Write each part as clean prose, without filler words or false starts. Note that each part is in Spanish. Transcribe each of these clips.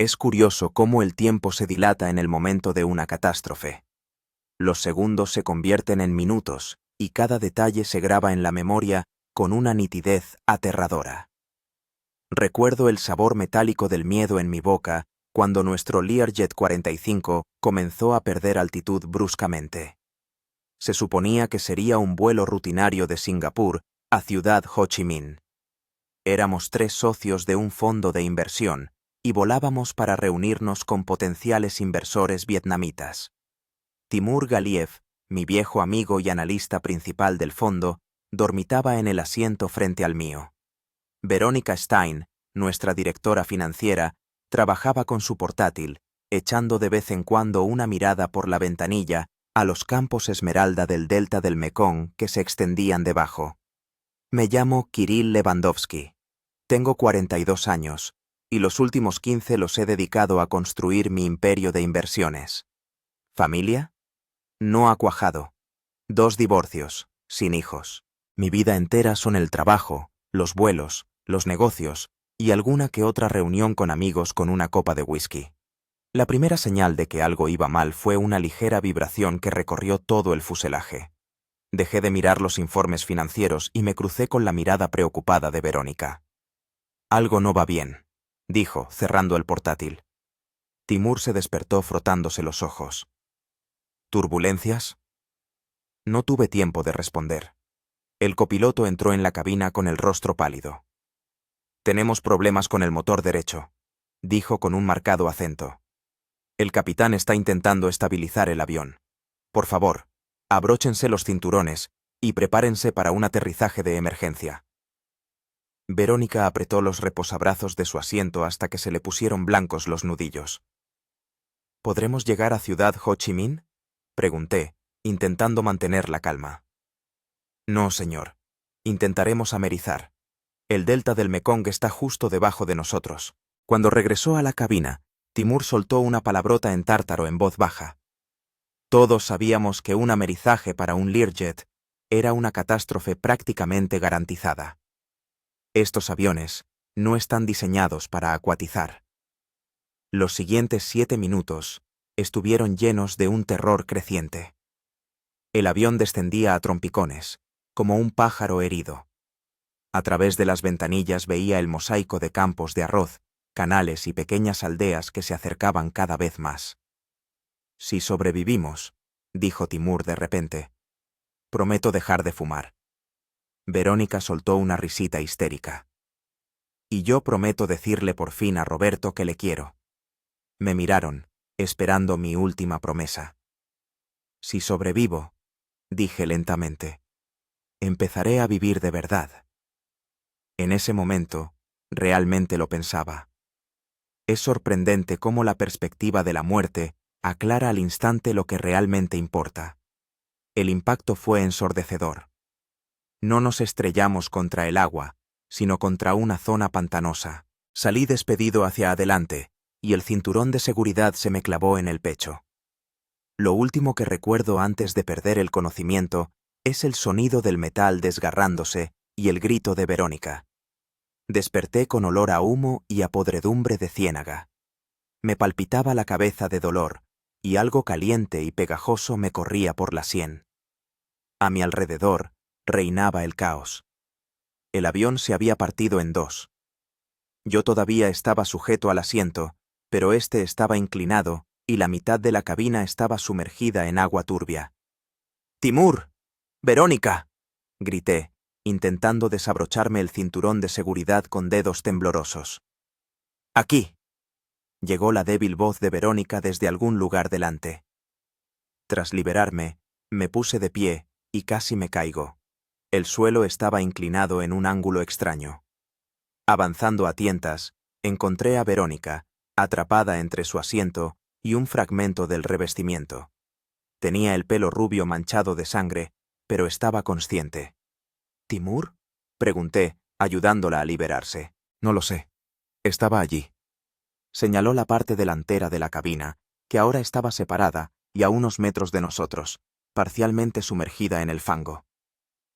Es curioso cómo el tiempo se dilata en el momento de una catástrofe. Los segundos se convierten en minutos, y cada detalle se graba en la memoria con una nitidez aterradora. Recuerdo el sabor metálico del miedo en mi boca cuando nuestro Learjet 45 comenzó a perder altitud bruscamente. Se suponía que sería un vuelo rutinario de Singapur a Ciudad Ho Chi Minh. Éramos 3 socios de un fondo de inversión y volábamos para reunirnos con potenciales inversores vietnamitas. Timur Galiev, mi viejo amigo y analista principal del fondo, dormitaba en el asiento frente al mío. Verónica Stein, nuestra directora financiera, trabajaba con su portátil, echando de vez en cuando una mirada por la ventanilla a los campos esmeralda del delta del Mekong que se extendían debajo. Me llamo Kirill Lewandowski. Tengo 42 años, y los últimos 15 los he dedicado a construir mi imperio de inversiones. ¿Familia? No ha cuajado. 2 divorcios, sin hijos. Mi vida entera son el trabajo, los vuelos, los negocios y alguna que otra reunión con amigos con una copa de whisky. La primera señal de que algo iba mal fue una ligera vibración que recorrió todo el fuselaje. Dejé de mirar los informes financieros y me crucé con la mirada preocupada de Verónica. Algo no va bien, dijo, cerrando el portátil. Timur se despertó frotándose los ojos. ¿Turbulencias? No tuve tiempo de responder. El copiloto entró en la cabina con el rostro pálido. Tenemos problemas con el motor derecho, dijo con un marcado acento. El capitán está intentando estabilizar el avión. Por favor, abróchense los cinturones y prepárense para un aterrizaje de emergencia. Verónica apretó los reposabrazos de su asiento hasta que se le pusieron blancos los nudillos. ¿Podremos llegar a Ciudad Ho Chi Minh?, pregunté, intentando mantener la calma. No, señor. Intentaremos amerizar. El delta del Mekong está justo debajo de nosotros. Cuando regresó a la cabina, Timur soltó una palabrota en tártaro en voz baja. Todos sabíamos que un amerizaje para un Learjet era una catástrofe prácticamente garantizada. Estos aviones no están diseñados para acuatizar. Los siguientes 7 minutos estuvieron llenos de un terror creciente. El avión descendía a trompicones, como un pájaro herido. A través de las ventanillas veía el mosaico de campos de arroz, canales y pequeñas aldeas que se acercaban cada vez más. Si sobrevivimos, dijo Timur de repente, prometo dejar de fumar. Verónica soltó una risita histérica. Y yo prometo decirle por fin a Roberto que le quiero. Me miraron, esperando mi última promesa. Si sobrevivo, dije lentamente, empezaré a vivir de verdad. En ese momento, realmente lo pensaba. Es sorprendente cómo la perspectiva de la muerte aclara al instante lo que realmente importa. El impacto fue ensordecedor. No nos estrellamos contra el agua, sino contra una zona pantanosa. Salí despedido hacia adelante, y el cinturón de seguridad se me clavó en el pecho. Lo último que recuerdo antes de perder el conocimiento es el sonido del metal desgarrándose y el grito de Verónica. Desperté con olor a humo y a podredumbre de ciénaga. Me palpitaba la cabeza de dolor, y algo caliente y pegajoso me corría por la sien. A mi alrededor reinaba el caos. El avión se había partido en 2. Yo todavía estaba sujeto al asiento, pero este estaba inclinado y la mitad de la cabina estaba sumergida en agua turbia. ¡Timur! ¡Verónica!, grité, intentando desabrocharme el cinturón de seguridad con dedos temblorosos. ¡Aquí!, llegó la débil voz de Verónica desde algún lugar delante. Tras liberarme, me puse de pie y casi me caigo. El suelo estaba inclinado en un ángulo extraño. Avanzando a tientas, encontré a Verónica, atrapada entre su asiento y un fragmento del revestimiento. Tenía el pelo rubio manchado de sangre, pero estaba consciente. ¿Timur?, pregunté, ayudándola a liberarse. No lo sé. Estaba allí. Señaló la parte delantera de la cabina, que ahora estaba separada y a unos metros de nosotros, parcialmente sumergida en el fango.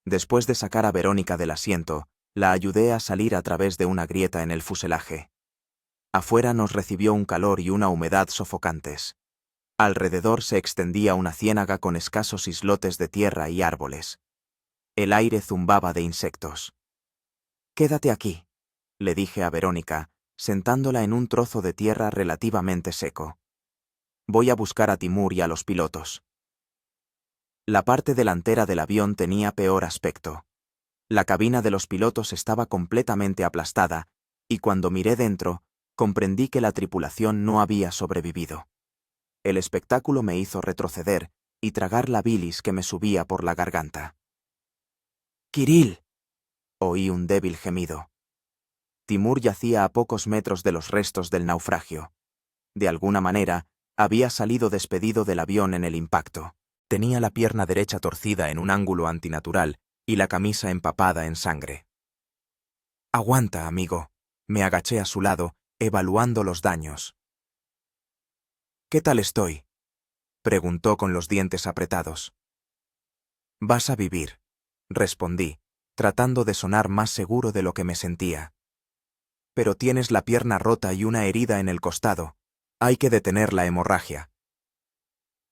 Después de sacar a Verónica del asiento, la ayudé a salir a través de una grieta en el fuselaje. Afuera nos recibió un calor y una humedad sofocantes. Alrededor se extendía una ciénaga con escasos islotes de tierra y árboles. El aire zumbaba de insectos. «Quédate aquí», le dije a Verónica, sentándola en un trozo de tierra relativamente seco. «Voy a buscar a Timur y a los pilotos». La parte delantera del avión tenía peor aspecto. La cabina de los pilotos estaba completamente aplastada, y cuando miré dentro, comprendí que la tripulación no había sobrevivido. El espectáculo me hizo retroceder y tragar la bilis que me subía por la garganta. «Kirill», oí un débil gemido. Timur yacía a pocos metros de los restos del naufragio. De alguna manera, había salido despedido del avión en el impacto. Tenía la pierna derecha torcida en un ángulo antinatural y la camisa empapada en sangre. «Aguanta, amigo», me agaché a su lado, evaluando los daños. «¿Qué tal estoy?», preguntó con los dientes apretados. «Vas a vivir», respondí, tratando de sonar más seguro de lo que me sentía. «Pero tienes la pierna rota y una herida en el costado. Hay que detener la hemorragia».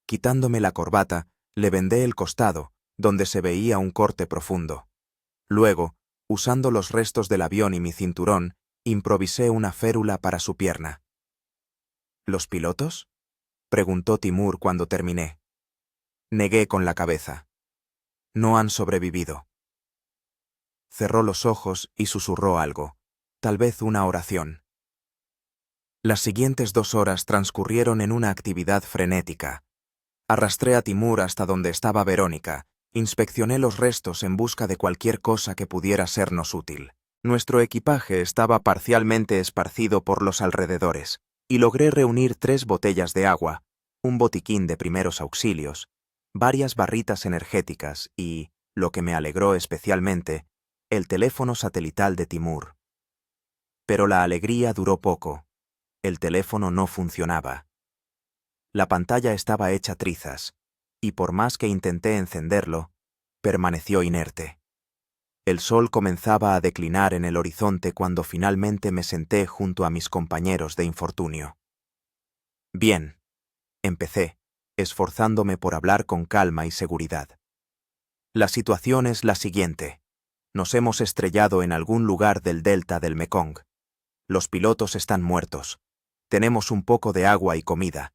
Quitándome la corbata, le vendé el costado, donde se veía un corte profundo. Luego, usando los restos del avión y mi cinturón, improvisé una férula para su pierna. «¿Los pilotos?», preguntó Timur cuando terminé. Negué con la cabeza. «No han sobrevivido». Cerró los ojos y susurró algo, tal vez una oración. Las siguientes 2 horas transcurrieron en una actividad frenética. Arrastré a Timur hasta donde estaba Verónica, inspeccioné los restos en busca de cualquier cosa que pudiera sernos útil. Nuestro equipaje estaba parcialmente esparcido por los alrededores, y logré reunir 3 botellas de agua, un botiquín de primeros auxilios, varias barritas energéticas y, lo que me alegró especialmente, el teléfono satelital de Timur. Pero la alegría duró poco. El teléfono no funcionaba. La pantalla estaba hecha trizas, y por más que intenté encenderlo, permaneció inerte. El sol comenzaba a declinar en el horizonte cuando finalmente me senté junto a mis compañeros de infortunio. «Bien», empecé, esforzándome por hablar con calma y seguridad. «La situación es la siguiente. Nos hemos estrellado en algún lugar del delta del Mekong. Los pilotos están muertos. Tenemos un poco de agua y comida.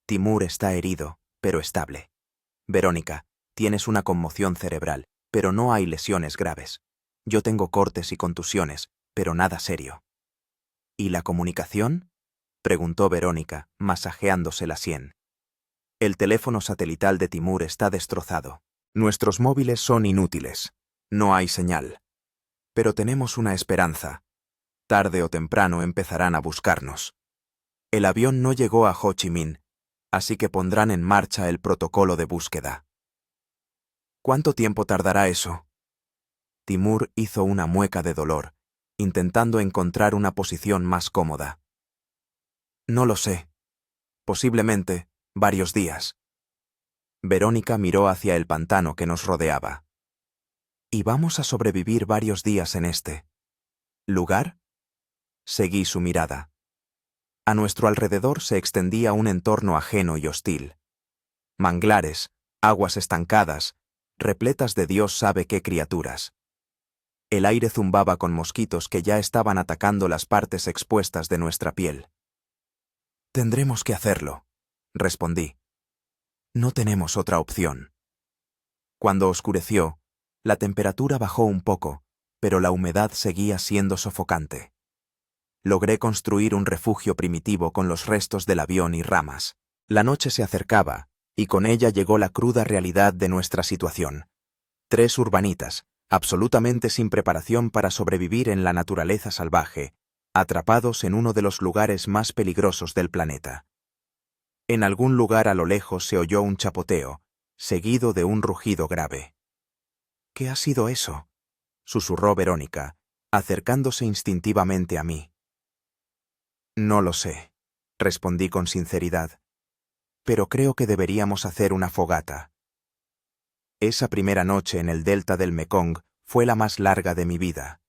Timur está herido, pero estable. Verónica, tienes una conmoción cerebral, pero no hay lesiones graves. Yo tengo cortes y contusiones, pero nada serio». «¿Y la comunicación?», preguntó Verónica, masajeándose la sien. «El teléfono satelital de Timur está destrozado. Nuestros móviles son inútiles. No hay señal. Pero tenemos una esperanza. Tarde o temprano empezarán a buscarnos. El avión no llegó a Ho Chi Minh, así que pondrán en marcha el protocolo de búsqueda». «¿Cuánto tiempo tardará eso?». Timur hizo una mueca de dolor, intentando encontrar una posición más cómoda. «No lo sé. Posiblemente, varios días». Verónica miró hacia el pantano que nos rodeaba. «¿Y vamos a sobrevivir varios días en este lugar?». Seguí su mirada. A nuestro alrededor se extendía un entorno ajeno y hostil. Manglares, aguas estancadas, repletas de Dios sabe qué criaturas. El aire zumbaba con mosquitos que ya estaban atacando las partes expuestas de nuestra piel. «Tendremos que hacerlo», respondí. «No tenemos otra opción». Cuando oscureció, la temperatura bajó un poco, pero la humedad seguía siendo sofocante. Logré construir un refugio primitivo con los restos del avión y ramas. La noche se acercaba, y con ella llegó la cruda realidad de nuestra situación. 3 urbanitas, absolutamente sin preparación para sobrevivir en la naturaleza salvaje, atrapados en uno de los lugares más peligrosos del planeta. En algún lugar a lo lejos se oyó un chapoteo, seguido de un rugido grave. «¿Qué ha sido eso?», susurró Verónica, acercándose instintivamente a mí. «No lo sé», respondí con sinceridad, «pero creo que deberíamos hacer una fogata». Esa primera noche en el delta del Mekong fue la más larga de mi vida.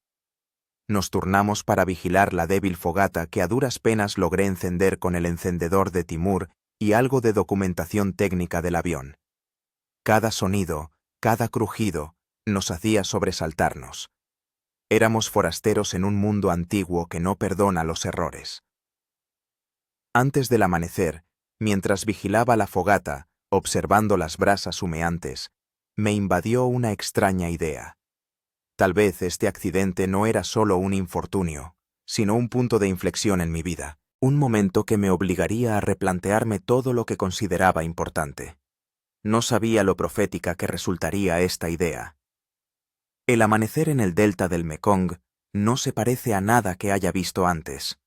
Nos turnamos para vigilar la débil fogata que a duras penas logré encender con el encendedor de Timur y algo de documentación técnica del avión. Cada sonido, cada crujido, nos hacía sobresaltarnos. Éramos forasteros en un mundo antiguo que no perdona los errores. Antes del amanecer, mientras vigilaba la fogata, observando las brasas humeantes, me invadió una extraña idea. Tal vez este accidente no era solo un infortunio, sino un punto de inflexión en mi vida, un momento que me obligaría a replantearme todo lo que consideraba importante. No sabía lo profética que resultaría esta idea. El amanecer en el delta del Mekong no se parece a nada que haya visto antes.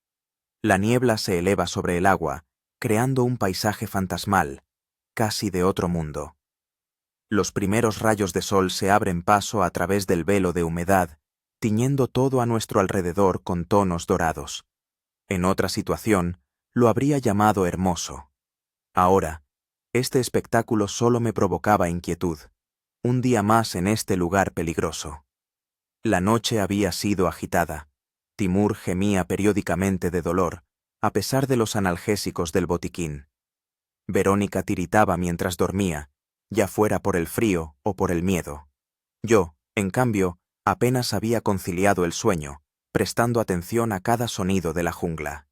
La niebla se eleva sobre el agua, creando un paisaje fantasmal, casi de otro mundo. Los primeros rayos de sol se abren paso a través del velo de humedad, tiñendo todo a nuestro alrededor con tonos dorados. En otra situación, lo habría llamado hermoso. Ahora, este espectáculo solo me provocaba inquietud. Un día más en este lugar peligroso. La noche había sido agitada. Timur gemía periódicamente de dolor, a pesar de los analgésicos del botiquín. Verónica tiritaba mientras dormía, ya fuera por el frío o por el miedo. Yo, en cambio, apenas había conciliado el sueño, prestando atención a cada sonido de la jungla.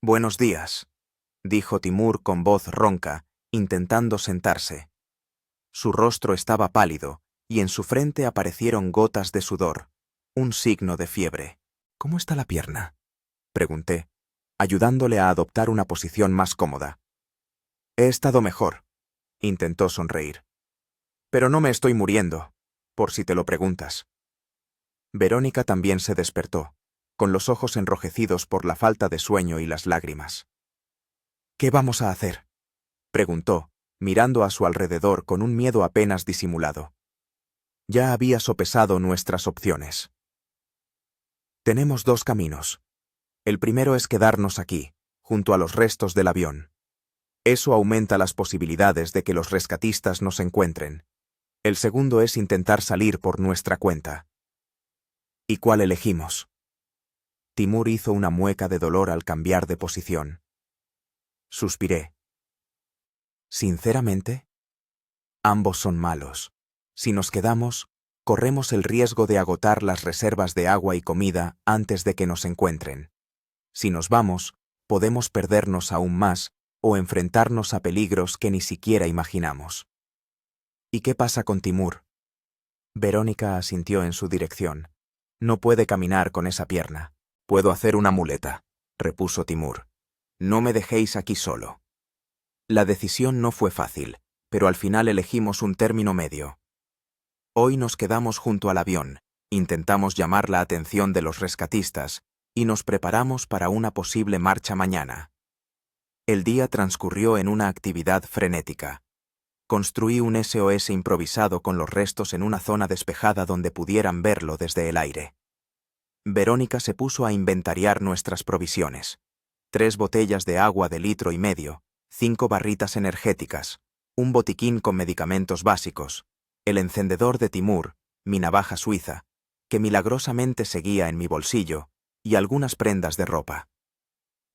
«Buenos días», dijo Timur con voz ronca, intentando sentarse. Su rostro estaba pálido, y en su frente aparecieron gotas de sudor, un signo de fiebre. «¿Cómo está la pierna?», pregunté, ayudándole a adoptar una posición más cómoda. «He estado mejor», intentó sonreír. «Pero no me estoy muriendo, por si te lo preguntas». Verónica también se despertó, con los ojos enrojecidos por la falta de sueño y las lágrimas. «¿Qué vamos a hacer?», preguntó, mirando a su alrededor con un miedo apenas disimulado. Ya había sopesado nuestras opciones. «Tenemos dos caminos. El primero es quedarnos aquí, junto a los restos del avión. Eso aumenta las posibilidades de que los rescatistas nos encuentren. El segundo es intentar salir por nuestra cuenta». «¿Y cuál elegimos?». Timur hizo una mueca de dolor al cambiar de posición. Suspiré. «Sinceramente, ambos son malos. Si nos quedamos, corremos el riesgo de agotar las reservas de agua y comida antes de que nos encuentren. Si nos vamos, podemos perdernos aún más o enfrentarnos a peligros que ni siquiera imaginamos». «¿Y qué pasa con Timur?». Verónica asintió en su dirección. «No puede caminar con esa pierna». «Puedo hacer una muleta», repuso Timur. «No me dejéis aquí solo». La decisión no fue fácil, pero al final elegimos un término medio. Hoy nos quedamos junto al avión, intentamos llamar la atención de los rescatistas y nos preparamos para una posible marcha mañana. El día transcurrió en una actividad frenética. Construí un SOS improvisado con los restos en una zona despejada donde pudieran verlo desde el aire. Verónica se puso a inventariar nuestras provisiones. 3 botellas de agua de 1,5 litros, 5 barritas energéticas, un botiquín con medicamentos básicos, el encendedor de Timur, mi navaja suiza, que milagrosamente seguía en mi bolsillo, y algunas prendas de ropa.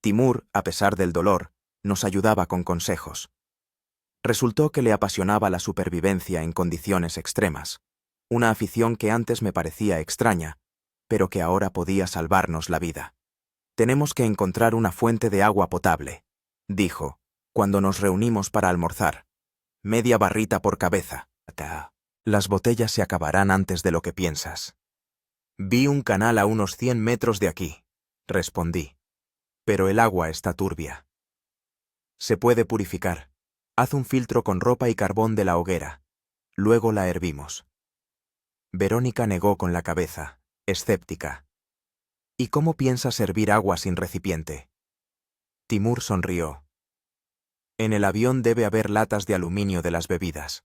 Timur, a pesar del dolor, nos ayudaba con consejos. Resultó que le apasionaba la supervivencia en condiciones extremas, una afición que antes me parecía extraña, pero que ahora podía salvarnos la vida. «Tenemos que encontrar una fuente de agua potable», dijo, cuando nos reunimos para almorzar. «Media barrita por cabeza. Las botellas se acabarán antes de lo que piensas». «Vi un canal a unos 100 metros de aquí», respondí. «Pero el agua está turbia». «Se puede purificar. Haz un filtro con ropa y carbón de la hoguera. Luego la hervimos». Verónica negó con la cabeza, escéptica. «¿Y cómo piensas servir agua sin recipiente?». Timur sonrió. «En el avión debe haber latas de aluminio de las bebidas.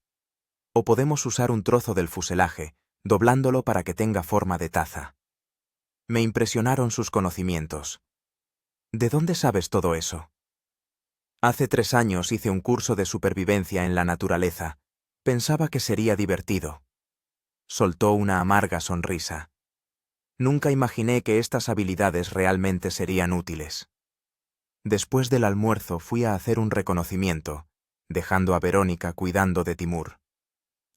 O podemos usar un trozo del fuselaje, doblándolo para que tenga forma de taza». Me impresionaron sus conocimientos. «¿De dónde sabes todo eso?». «Hace 3 años hice un curso de supervivencia en la naturaleza. Pensaba que sería divertido». Soltó una amarga sonrisa. Nunca imaginé que estas habilidades realmente serían útiles. Después del almuerzo fui a hacer un reconocimiento, dejando a Verónica cuidando de Timur.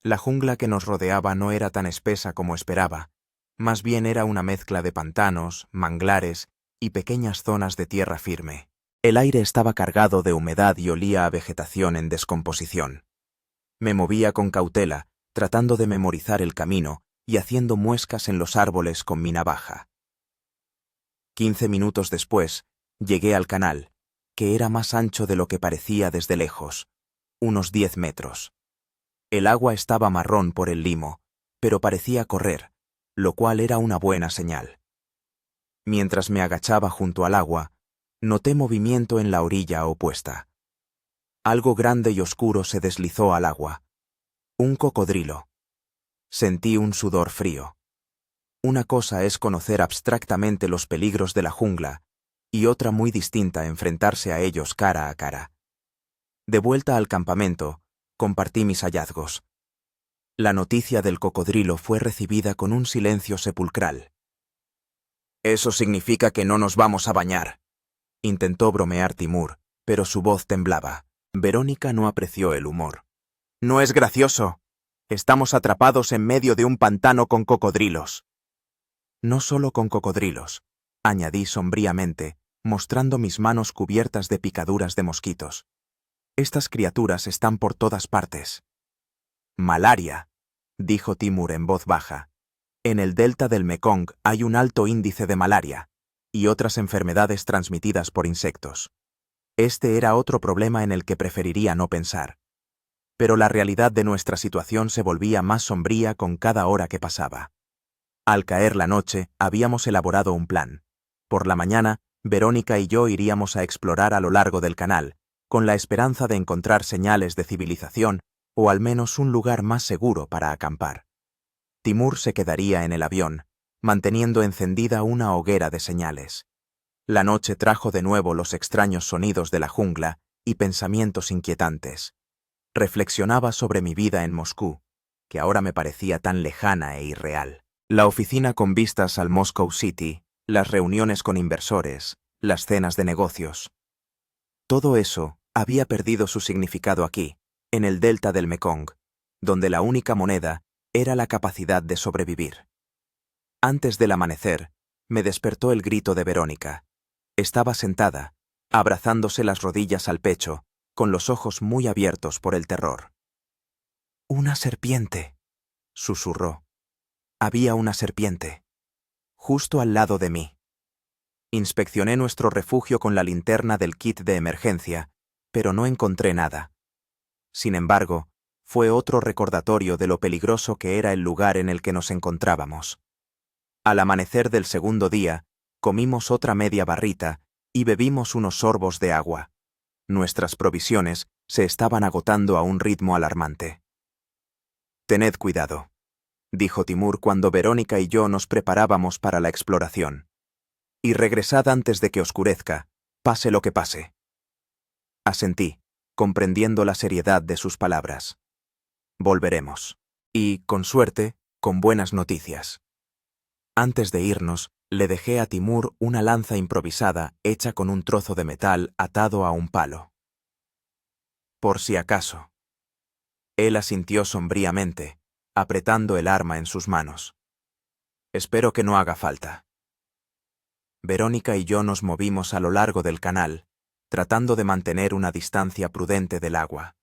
La jungla que nos rodeaba no era tan espesa como esperaba, más bien era una mezcla de pantanos, manglares y pequeñas zonas de tierra firme. El aire estaba cargado de humedad y olía a vegetación en descomposición. Me movía con cautela, tratando de memorizar el camino y haciendo muescas en los árboles con mi navaja. 15 minutos después, llegué al canal, que era más ancho de lo que parecía desde lejos, unos 10 metros. El agua estaba marrón por el limo, pero parecía correr, lo cual era una buena señal. Mientras me agachaba junto al agua, noté movimiento en la orilla opuesta. Algo grande y oscuro se deslizó al agua. Un cocodrilo. Sentí un sudor frío. Una cosa es conocer abstractamente los peligros de la jungla, y otra muy distinta enfrentarse a ellos cara a cara. De vuelta al campamento, compartí mis hallazgos. La noticia del cocodrilo fue recibida con un silencio sepulcral. «Eso significa que no nos vamos a bañar», intentó bromear Timur, pero su voz temblaba. Verónica no apreció el humor. «No es gracioso. Estamos atrapados en medio de un pantano con cocodrilos». «No solo con cocodrilos», añadí sombríamente, mostrando mis manos cubiertas de picaduras de mosquitos. «Estas criaturas están por todas partes». «Malaria», dijo Timur en voz baja. «En el delta del Mekong hay un alto índice de malaria y otras enfermedades transmitidas por insectos. Este era otro problema en el que preferiría no pensar. Pero la realidad de nuestra situación se volvía más sombría con cada hora que pasaba. Al caer la noche, habíamos elaborado un plan. Por la mañana, Verónica y yo iríamos a explorar a lo largo del canal, con la esperanza de encontrar señales de civilización o al menos un lugar más seguro para acampar. Timur se quedaría en el avión, manteniendo encendida una hoguera de señales. La noche trajo de nuevo los extraños sonidos de la jungla y pensamientos inquietantes. Reflexionaba sobre mi vida en Moscú, que ahora me parecía tan lejana e irreal. La oficina con vistas al Moscow City, las reuniones con inversores, las cenas de negocios. Todo eso había perdido su significado aquí, en el delta del Mekong, donde la única moneda era la capacidad de sobrevivir. Antes del amanecer, me despertó el grito de Verónica. Estaba sentada, abrazándose las rodillas al pecho, con los ojos muy abiertos por el terror. «Una serpiente», susurró. Había una serpiente, justo al lado de mí. Inspeccioné nuestro refugio con la linterna del kit de emergencia, pero no encontré nada. Sin embargo, fue otro recordatorio de lo peligroso que era el lugar en el que nos encontrábamos. Al amanecer del segundo día, comimos otra media barrita y bebimos unos sorbos de agua. Nuestras provisiones se estaban agotando a un ritmo alarmante. «Tened cuidado», dijo Timur cuando Verónica y yo nos preparábamos para la exploración. «Y regresad antes de que oscurezca, pase lo que pase». Asentí, comprendiendo la seriedad de sus palabras. Volveremos. Y, con suerte, con buenas noticias. Antes de irnos, le dejé a Timur una lanza improvisada hecha con un trozo de metal atado a un palo. Por si acaso. Él asintió sombríamente, apretando el arma en sus manos. «Espero que no haga falta». Verónica y yo nos movimos a lo largo del canal, tratando de mantener una distancia prudente del agua.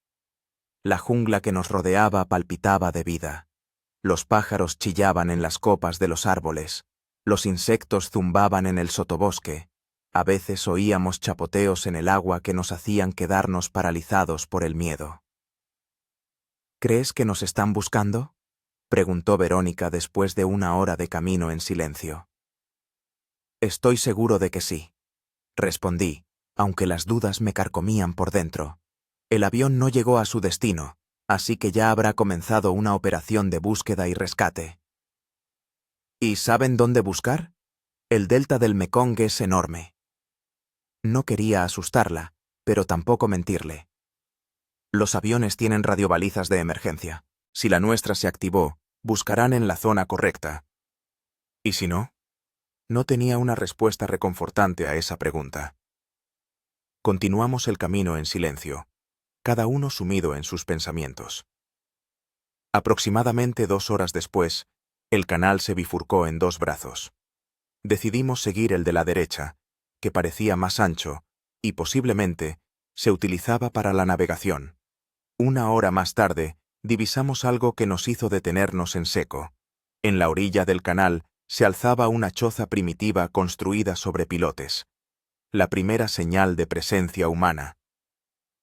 La jungla que nos rodeaba palpitaba de vida. Los pájaros chillaban en las copas de los árboles, los insectos zumbaban en el sotobosque, a veces oíamos chapoteos en el agua que nos hacían quedarnos paralizados por el miedo. «¿Crees que nos están buscando?», preguntó Verónica después de una hora de camino en silencio. «Estoy seguro de que sí», respondí, aunque las dudas me carcomían por dentro. El avión no llegó a su destino, así que ya habrá comenzado una operación de búsqueda y rescate. ¿Y saben dónde buscar? El delta del Mekong es enorme. No quería asustarla, pero tampoco mentirle. Los aviones tienen radiobalizas de emergencia. Si la nuestra se activó, buscarán en la zona correcta. ¿Y si no? No tenía una respuesta reconfortante a esa pregunta. Continuamos el camino en silencio, cada uno sumido en sus pensamientos. Aproximadamente 2 horas después, el canal se bifurcó en 2 brazos. Decidimos seguir el de la derecha, que parecía más ancho, y posiblemente se utilizaba para la navegación. 1 hora más tarde, divisamos algo que nos hizo detenernos en seco. En la orilla del canal se alzaba una choza primitiva construida sobre pilotes. La primera señal de presencia humana.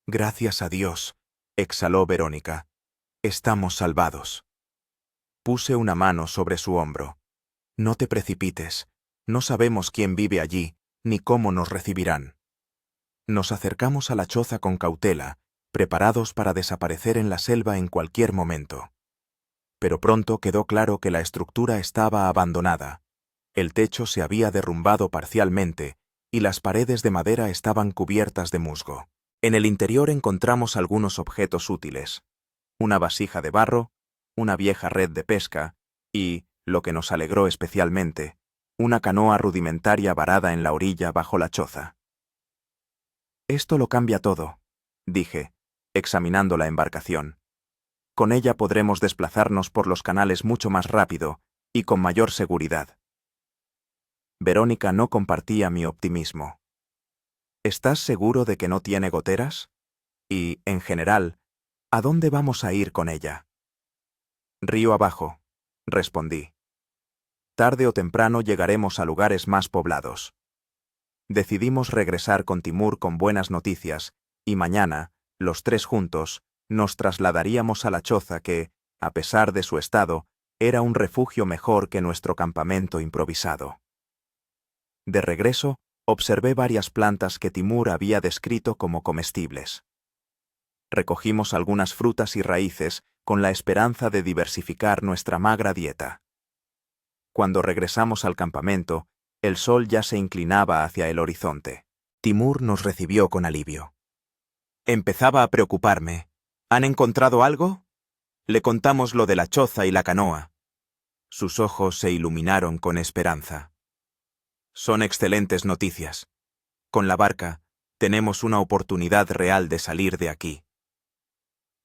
«Gracias a Dios», exhaló Verónica. «Estamos salvados». Puse una mano sobre su hombro. «No te precipites. No sabemos quién vive allí, ni cómo nos recibirán». Nos acercamos a la choza con cautela, preparados para desaparecer en la selva en cualquier momento. Pero pronto quedó claro que la estructura estaba abandonada. El techo se había derrumbado parcialmente y las paredes de madera estaban cubiertas de musgo. En el interior encontramos algunos objetos útiles: una vasija de barro, una vieja red de pesca y, lo que nos alegró especialmente, una canoa rudimentaria varada en la orilla bajo la choza. «Esto lo cambia todo», dije, examinando la embarcación. «Con ella podremos desplazarnos por los canales mucho más rápido y con mayor seguridad». Verónica no compartía mi optimismo. «¿Estás seguro de que no tiene goteras? Y, en general, ¿a dónde vamos a ir con ella?» «Río abajo», respondí. «Tarde o temprano llegaremos a lugares más poblados». Decidimos regresar con Timur con buenas noticias, y mañana, los 3 juntos, nos trasladaríamos a la choza que, a pesar de su estado, era un refugio mejor que nuestro campamento improvisado. De regreso, observé varias plantas que Timur había descrito como comestibles. Recogimos algunas frutas y raíces con la esperanza de diversificar nuestra magra dieta. Cuando regresamos al campamento, el sol ya se inclinaba hacia el horizonte. Timur nos recibió con alivio. Empezaba a preocuparme. ¿Han encontrado algo? Le contamos lo de la choza y la canoa. Sus ojos se iluminaron con esperanza. Son excelentes noticias. Con la barca, tenemos una oportunidad real de salir de aquí.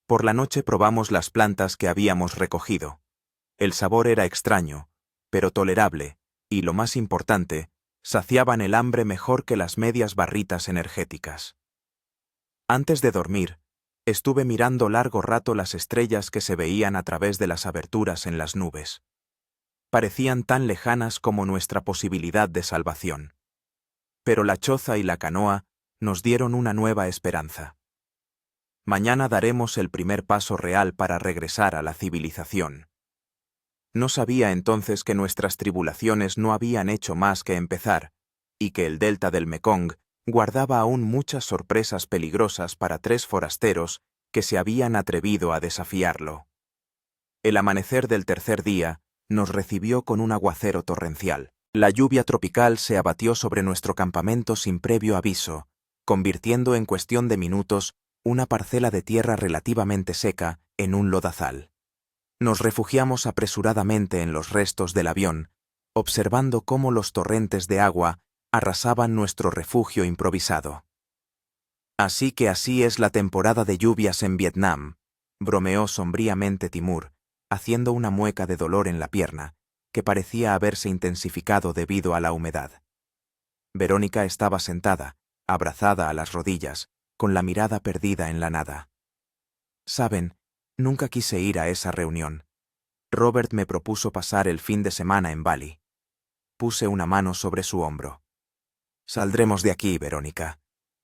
Por la noche probamos las plantas que habíamos recogido. El sabor era extraño, pero tolerable, y lo más importante, saciaban el hambre mejor que las medias barritas energéticas. Antes de dormir, estuve mirando largo rato las estrellas que se veían a través de las aberturas en las nubes. Parecían tan lejanas como nuestra posibilidad de salvación. Pero la choza y la canoa nos dieron una nueva esperanza. Mañana daremos el primer paso real para regresar a la civilización. No sabía entonces que nuestras tribulaciones no habían hecho más que empezar, y que el delta del Mekong guardaba aún muchas sorpresas peligrosas para 3 forasteros que se habían atrevido a desafiarlo. El amanecer del tercer día nos recibió con un aguacero torrencial. La lluvia tropical se abatió sobre nuestro campamento sin previo aviso, convirtiendo en cuestión de minutos una parcela de tierra relativamente seca en un lodazal. Nos refugiamos apresuradamente en los restos del avión, observando cómo los torrentes de agua arrasaban nuestro refugio improvisado. «Así que así es la temporada de lluvias en Vietnam», bromeó sombríamente Timur, haciendo una mueca de dolor en la pierna, que parecía haberse intensificado debido a la humedad. Verónica estaba sentada, abrazada a las rodillas, con la mirada perdida en la nada. «Saben, nunca quise ir a esa reunión. Robert me propuso pasar el fin de semana en Bali». Puse una mano sobre su hombro. «Saldremos de aquí, Verónica,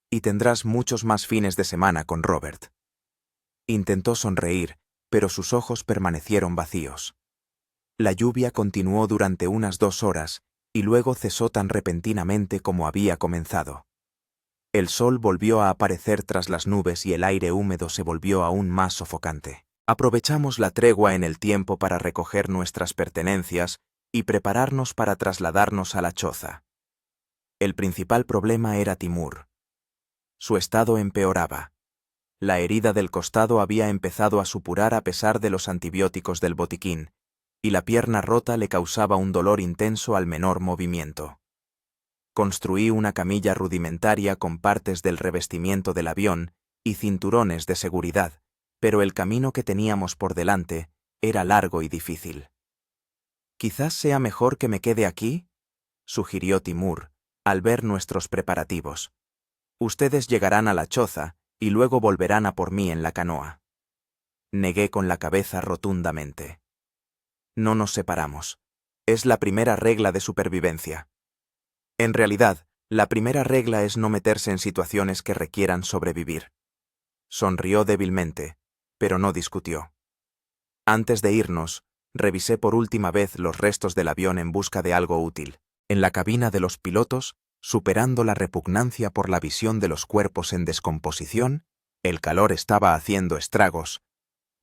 y tendrás muchos más fines de semana con Robert». Intentó sonreír, pero sus ojos permanecieron vacíos. La lluvia continuó durante unas 2 horas y luego cesó tan repentinamente como había comenzado. El sol volvió a aparecer tras las nubes y el aire húmedo se volvió aún más sofocante. Aprovechamos la tregua en el tiempo para recoger nuestras pertenencias y prepararnos para trasladarnos a la choza. El principal problema era Timur. Su estado empeoraba. La herida del costado había empezado a supurar a pesar de los antibióticos del botiquín, y la pierna rota le causaba un dolor intenso al menor movimiento. Construí una camilla rudimentaria con partes del revestimiento del avión y cinturones de seguridad, pero el camino que teníamos por delante era largo y difícil. «Quizás sea mejor que me quede aquí», sugirió Timur, al ver nuestros preparativos. «Ustedes llegarán a la choza y luego volverán a por mí en la canoa». Negué con la cabeza rotundamente. No nos separamos. Es la primera regla de supervivencia. En realidad, la primera regla es no meterse en situaciones que requieran sobrevivir. Sonrió débilmente, pero no discutió. Antes de irnos, revisé por última vez los restos del avión en busca de algo útil. En la cabina de los pilotos, superando la repugnancia por la visión de los cuerpos en descomposición, el calor estaba haciendo estragos.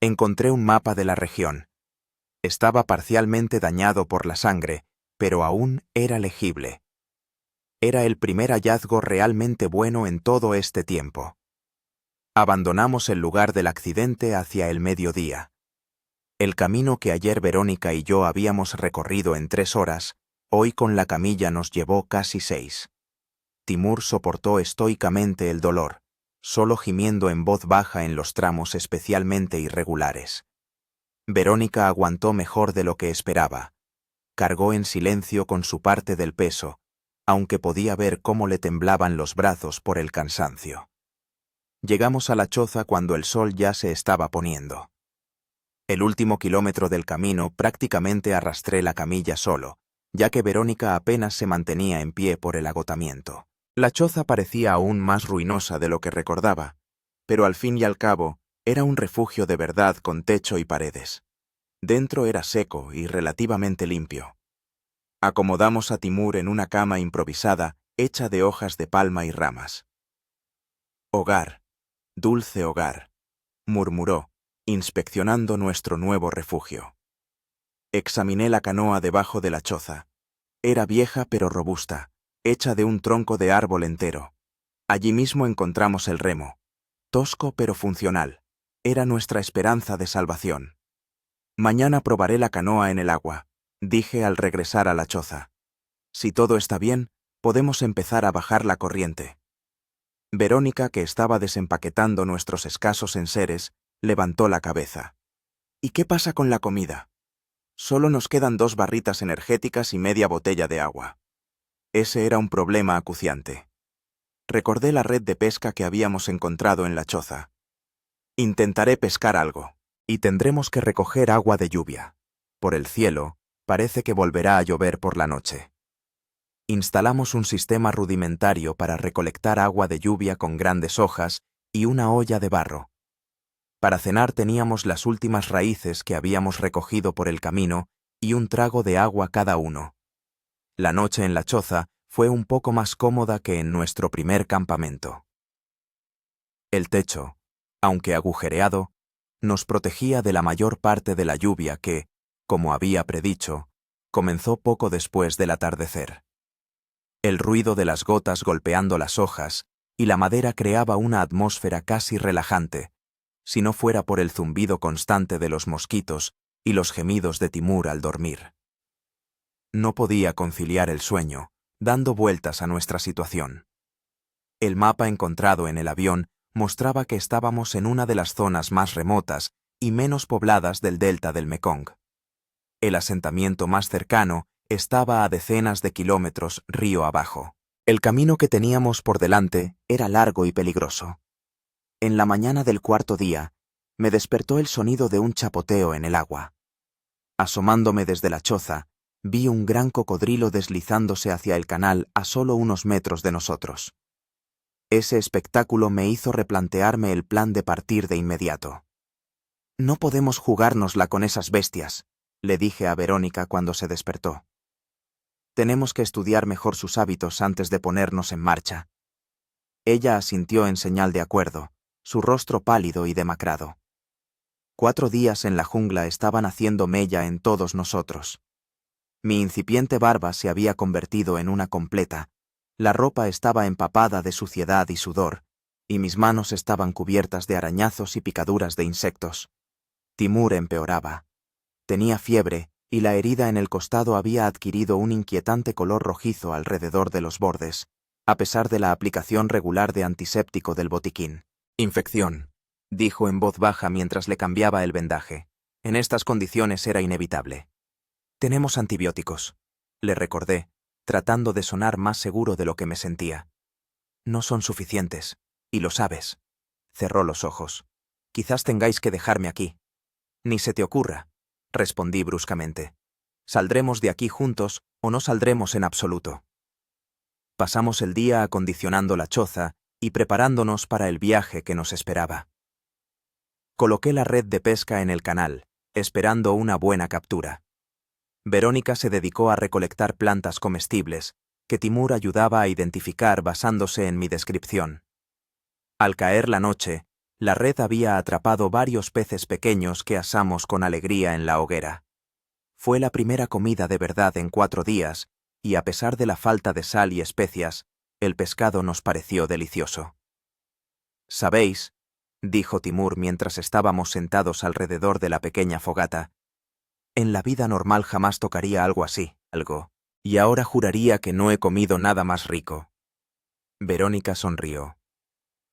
Encontré un mapa de la región. Estaba parcialmente dañado por la sangre, pero aún era legible. Era el primer hallazgo realmente bueno en todo este tiempo. Abandonamos el lugar del accidente hacia el mediodía. El camino que ayer Verónica y yo habíamos recorrido en 3 horas, hoy con la camilla nos llevó casi 6. Timur soportó estoicamente el dolor, solo gimiendo en voz baja en los tramos especialmente irregulares. Verónica aguantó mejor de lo que esperaba. Cargó en silencio con su parte del peso, aunque podía ver cómo le temblaban los brazos por el cansancio. Llegamos a la choza cuando el sol ya se estaba poniendo. El último kilómetro del camino prácticamente arrastré la camilla solo, ya que Verónica apenas se mantenía en pie por el agotamiento. La choza parecía aún más ruinosa de lo que recordaba, pero al fin y al cabo era un refugio de verdad con techo y paredes. Dentro era seco y relativamente limpio. Acomodamos a Timur en una cama improvisada hecha de hojas de palma y ramas. «Hogar, dulce hogar», murmuró, inspeccionando nuestro nuevo refugio. Examiné la canoa debajo de la choza. Era vieja pero robusta, hecha de un tronco de árbol entero. Allí mismo encontramos el remo. Tosco pero funcional. Era nuestra esperanza de salvación. «Mañana probaré la canoa en el agua», dije al regresar a la choza. «Si todo está bien, podemos empezar a bajar la corriente». Verónica, que estaba desempaquetando nuestros escasos enseres, levantó la cabeza. «¿Y qué pasa con la comida?» «Solo nos quedan 2 barritas energéticas y media botella de agua». Ese era un problema acuciante. Recordé la red de pesca que habíamos encontrado en la choza. «Intentaré pescar algo, y tendremos que recoger agua de lluvia. Por el cielo, parece que volverá a llover por la noche». Instalamos un sistema rudimentario para recolectar agua de lluvia con grandes hojas y una olla de barro. Para cenar teníamos las últimas raíces que habíamos recogido por el camino y un trago de agua cada uno. La noche en la choza fue un poco más cómoda que en nuestro primer campamento. El techo, aunque agujereado, nos protegía de la mayor parte de la lluvia que, como había predicho, comenzó poco después del atardecer. El ruido de las gotas golpeando las hojas y la madera creaba una atmósfera casi relajante, si no fuera por el zumbido constante de los mosquitos y los gemidos de Timur al dormir. No podía conciliar el sueño, dando vueltas a nuestra situación. El mapa encontrado en el avión mostraba que estábamos en una de las zonas más remotas y menos pobladas del delta del Mekong. El asentamiento más cercano estaba a decenas de kilómetros río abajo. El camino que teníamos por delante era largo y peligroso. En la mañana del 4.º día, me despertó el sonido de un chapoteo en el agua. Asomándome desde la choza, vi un gran cocodrilo deslizándose hacia el canal a solo unos metros de nosotros. Ese espectáculo me hizo replantearme el plan de partir de inmediato. «No podemos jugárnosla con esas bestias», le dije a Verónica cuando se despertó. «Tenemos que estudiar mejor sus hábitos antes de ponernos en marcha». Ella asintió en señal de acuerdo, su rostro pálido y demacrado. 4 días en la jungla estaban haciendo mella en todos nosotros. Mi incipiente barba se había convertido en una completa, la ropa estaba empapada de suciedad y sudor, y mis manos estaban cubiertas de arañazos y picaduras de insectos. Timur empeoraba. Tenía fiebre y la herida en el costado había adquirido un inquietante color rojizo alrededor de los bordes, a pesar de la aplicación regular de antiséptico del botiquín. «Infección», dijo en voz baja mientras le cambiaba el vendaje. En estas condiciones era inevitable. «Tenemos antibióticos», le recordé, tratando de sonar más seguro de lo que me sentía. «No son suficientes, y lo sabes». Cerró los ojos. «Quizás tengáis que dejarme aquí». «Ni se te ocurra», respondí bruscamente. «Saldremos de aquí juntos o no saldremos en absoluto». Pasamos el día acondicionando la choza y preparándonos para el viaje que nos esperaba. Coloqué la red de pesca en el canal, esperando una buena captura. Verónica se dedicó a recolectar plantas comestibles, que Timur ayudaba a identificar basándose en mi descripción. Al caer la noche, la red había atrapado varios peces pequeños que asamos con alegría en la hoguera. Fue la primera comida de verdad en 4 días, y a pesar de la falta de sal y especias, el pescado nos pareció delicioso. «¿Sabéis?», dijo Timur mientras estábamos sentados alrededor de la pequeña fogata. «En la vida normal jamás tocaría algo así, y ahora juraría que no he comido nada más rico». Verónica sonrió.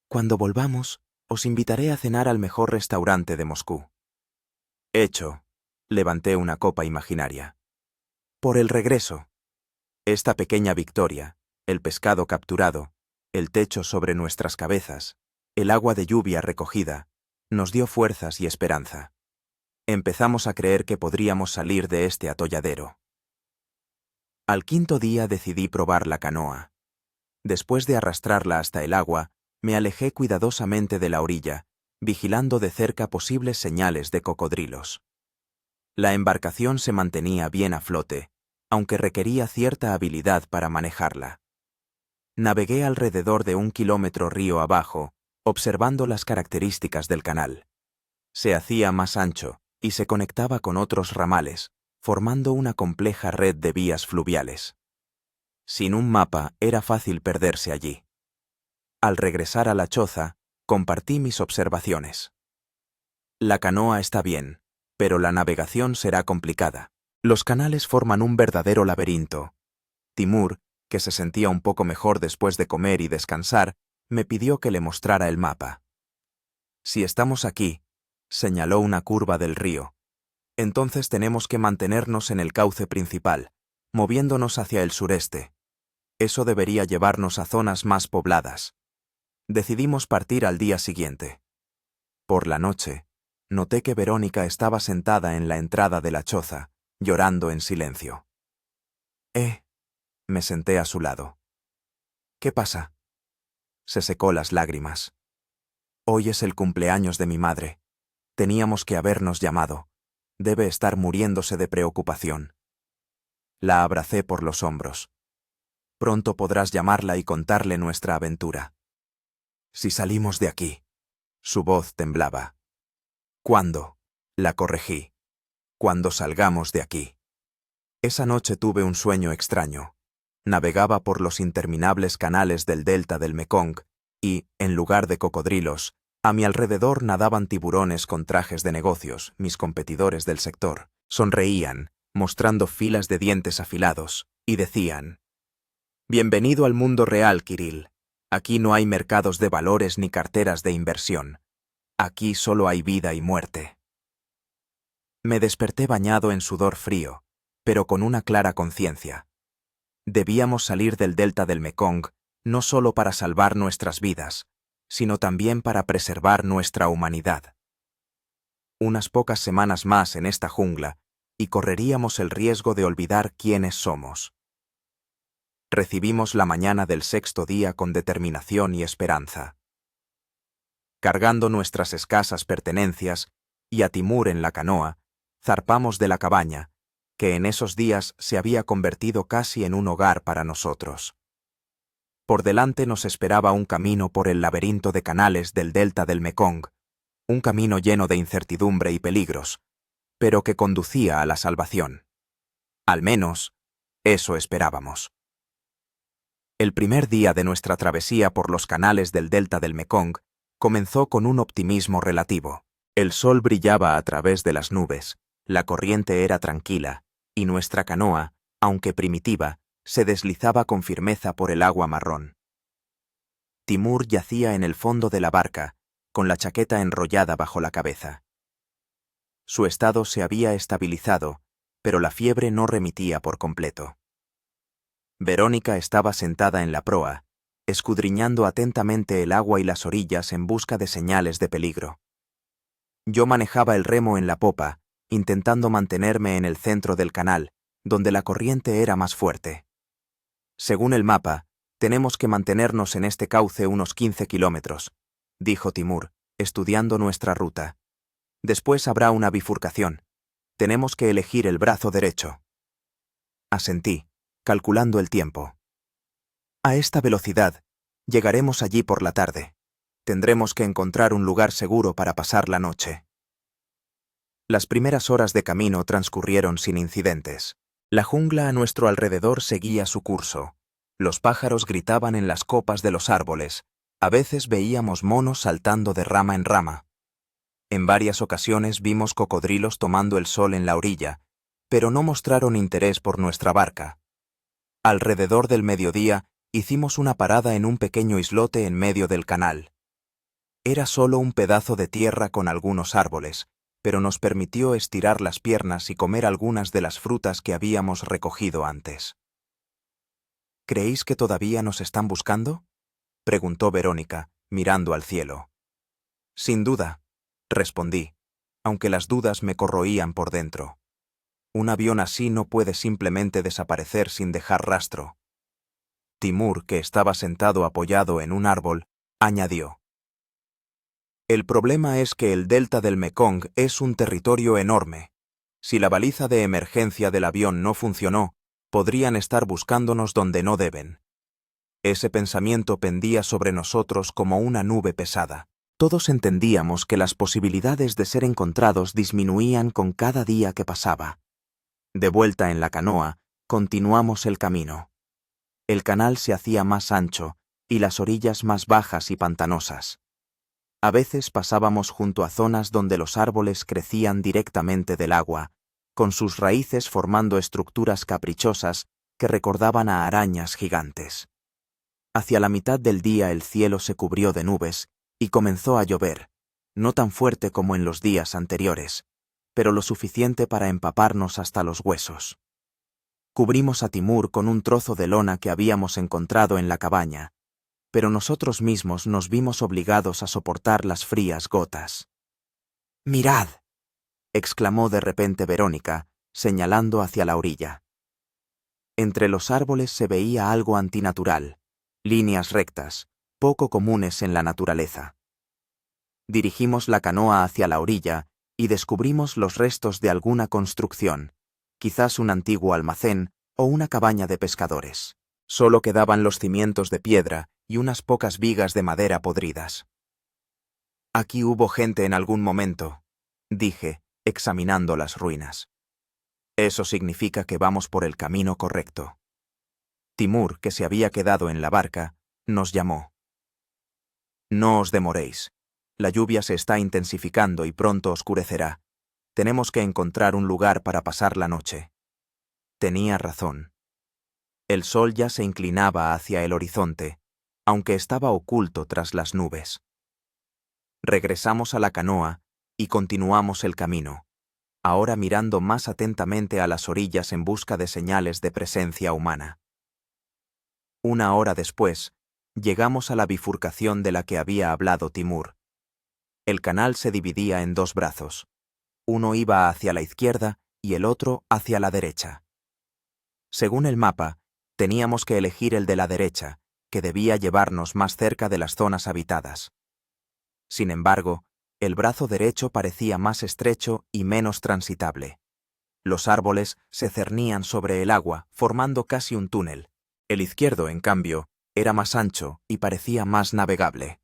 «Cuando volvamos, os invitaré a cenar al mejor restaurante de Moscú». «Hecho», levanté una copa imaginaria. «Por el regreso». Esta pequeña victoria, el pescado capturado, el techo sobre nuestras cabezas, el agua de lluvia recogida, nos dio fuerzas y esperanza. Empezamos a creer que podríamos salir de este atolladero. Al 5.º día decidí probar la canoa. Después de arrastrarla hasta el agua, me alejé cuidadosamente de la orilla, vigilando de cerca posibles señales de cocodrilos. La embarcación se mantenía bien a flote, aunque requería cierta habilidad para manejarla. Navegué alrededor de 1 kilómetro río abajo, observando las características del canal. Se hacía más ancho y se conectaba con otros ramales, formando una compleja red de vías fluviales. Sin un mapa era fácil perderse allí. Al regresar a la choza, compartí mis observaciones. La canoa está bien, pero la navegación será complicada. Los canales forman un verdadero laberinto. Timur, que se sentía un poco mejor después de comer y descansar, me pidió que le mostrara el mapa. «Si estamos aquí», señaló una curva del río, «entonces tenemos que mantenernos en el cauce principal, moviéndonos hacia el sureste. Eso debería llevarnos a zonas más pobladas». Decidimos partir al día siguiente. Por la noche, noté que Verónica estaba sentada en la entrada de la choza, llorando en silencio. Me senté a su lado. «¿Qué pasa?». Se secó las lágrimas. «Hoy es el cumpleaños de mi madre. Teníamos que habernos llamado. Debe estar muriéndose de preocupación». La abracé por los hombros. «Pronto podrás llamarla y contarle nuestra aventura». «Si salimos de aquí». Su voz temblaba. «¿Cuándo?», la corregí. «Cuando salgamos de aquí». Esa noche tuve un sueño extraño. Navegaba por los interminables canales del delta del Mekong y, en lugar de cocodrilos, a mi alrededor nadaban tiburones con trajes de negocios, mis competidores del sector. Sonreían, mostrando filas de dientes afilados, y decían: «Bienvenido al mundo real, Kirill. Aquí no hay mercados de valores ni carteras de inversión. Aquí solo hay vida y muerte». Me desperté bañado en sudor frío, pero con una clara conciencia. Debíamos salir del delta del Mekong no solo para salvar nuestras vidas, sino también para preservar nuestra humanidad. Unas pocas semanas más en esta jungla y correríamos el riesgo de olvidar quiénes somos. Recibimos la mañana del 6.º día con determinación y esperanza. Cargando nuestras escasas pertenencias y a Timur en la canoa, zarpamos de la cabaña, que en esos días se había convertido casi en un hogar para nosotros. Por delante nos esperaba un camino por el laberinto de canales del delta del Mekong, un camino lleno de incertidumbre y peligros, pero que conducía a la salvación. Al menos, eso esperábamos. El primer día de nuestra travesía por los canales del delta del Mekong comenzó con un optimismo relativo. El sol brillaba a través de las nubes, la corriente era tranquila, y nuestra canoa, aunque primitiva, se deslizaba con firmeza por el agua marrón. Timur yacía en el fondo de la barca, con la chaqueta enrollada bajo la cabeza. Su estado se había estabilizado, pero la fiebre no remitía por completo. Verónica estaba sentada en la proa, escudriñando atentamente el agua y las orillas en busca de señales de peligro. Yo manejaba el remo en la popa, intentando mantenerme en el centro del canal, donde la corriente era más fuerte. Según el mapa, tenemos que mantenernos en este cauce unos 15 kilómetros, dijo Timur, estudiando nuestra ruta. Después habrá una bifurcación. Tenemos que elegir el brazo derecho. Asentí, calculando el tiempo. A esta velocidad, llegaremos allí por la tarde. Tendremos que encontrar un lugar seguro para pasar la noche. Las primeras horas de camino transcurrieron sin incidentes. La jungla a nuestro alrededor seguía su curso. Los pájaros gritaban en las copas de los árboles. A veces veíamos monos saltando de rama en rama. En varias ocasiones vimos cocodrilos tomando el sol en la orilla, pero no mostraron interés por nuestra barca. Alrededor del mediodía, hicimos una parada en un pequeño islote en medio del canal. Era solo un pedazo de tierra con algunos árboles, pero nos permitió estirar las piernas y comer algunas de las frutas que habíamos recogido antes. ¿Creéis que todavía nos están buscando?, preguntó Verónica, mirando al cielo. Sin duda, respondí, aunque las dudas me corroían por dentro. Un avión así no puede simplemente desaparecer sin dejar rastro. Timur, que estaba sentado apoyado en un árbol, añadió: El problema es que el delta del Mekong es un territorio enorme. Si la baliza de emergencia del avión no funcionó, podrían estar buscándonos donde no deben. Ese pensamiento pendía sobre nosotros como una nube pesada. Todos entendíamos que las posibilidades de ser encontrados disminuían con cada día que pasaba. De vuelta en la canoa, continuamos el camino. El canal se hacía más ancho y las orillas más bajas y pantanosas. A veces pasábamos junto a zonas donde los árboles crecían directamente del agua, con sus raíces formando estructuras caprichosas que recordaban a arañas gigantes. Hacia la mitad del día el cielo se cubrió de nubes y comenzó a llover, no tan fuerte como en los días anteriores, pero lo suficiente para empaparnos hasta los huesos. Cubrimos a Timur con un trozo de lona que habíamos encontrado en la cabaña, pero nosotros mismos nos vimos obligados a soportar las frías gotas. «¡Mirad!», exclamó de repente Verónica, señalando hacia la orilla. Entre los árboles se veía algo antinatural, líneas rectas, poco comunes en la naturaleza. Dirigimos la canoa hacia la orilla y descubrimos los restos de alguna construcción, quizás un antiguo almacén o una cabaña de pescadores. Solo quedaban los cimientos de piedra y unas pocas vigas de madera podridas. «Aquí hubo gente en algún momento», dije, examinando las ruinas. «Eso significa que vamos por el camino correcto». Timur, que se había quedado en la barca, nos llamó. «No os demoréis. La lluvia se está intensificando y pronto oscurecerá. Tenemos que encontrar un lugar para pasar la noche». Tenía razón. El sol ya se inclinaba hacia el horizonte, aunque estaba oculto tras las nubes. Regresamos a la canoa y continuamos el camino, ahora mirando más atentamente a las orillas en busca de señales de presencia humana. Una hora después, llegamos a la bifurcación de la que había hablado Timur. El canal se dividía en dos brazos. Uno iba hacia la izquierda y el otro hacia la derecha. Según el mapa, teníamos que elegir el de la derecha, que debía llevarnos más cerca de las zonas habitadas. Sin embargo, el brazo derecho parecía más estrecho y menos transitable. Los árboles se cernían sobre el agua, formando casi un túnel. El izquierdo, en cambio, era más ancho y parecía más navegable.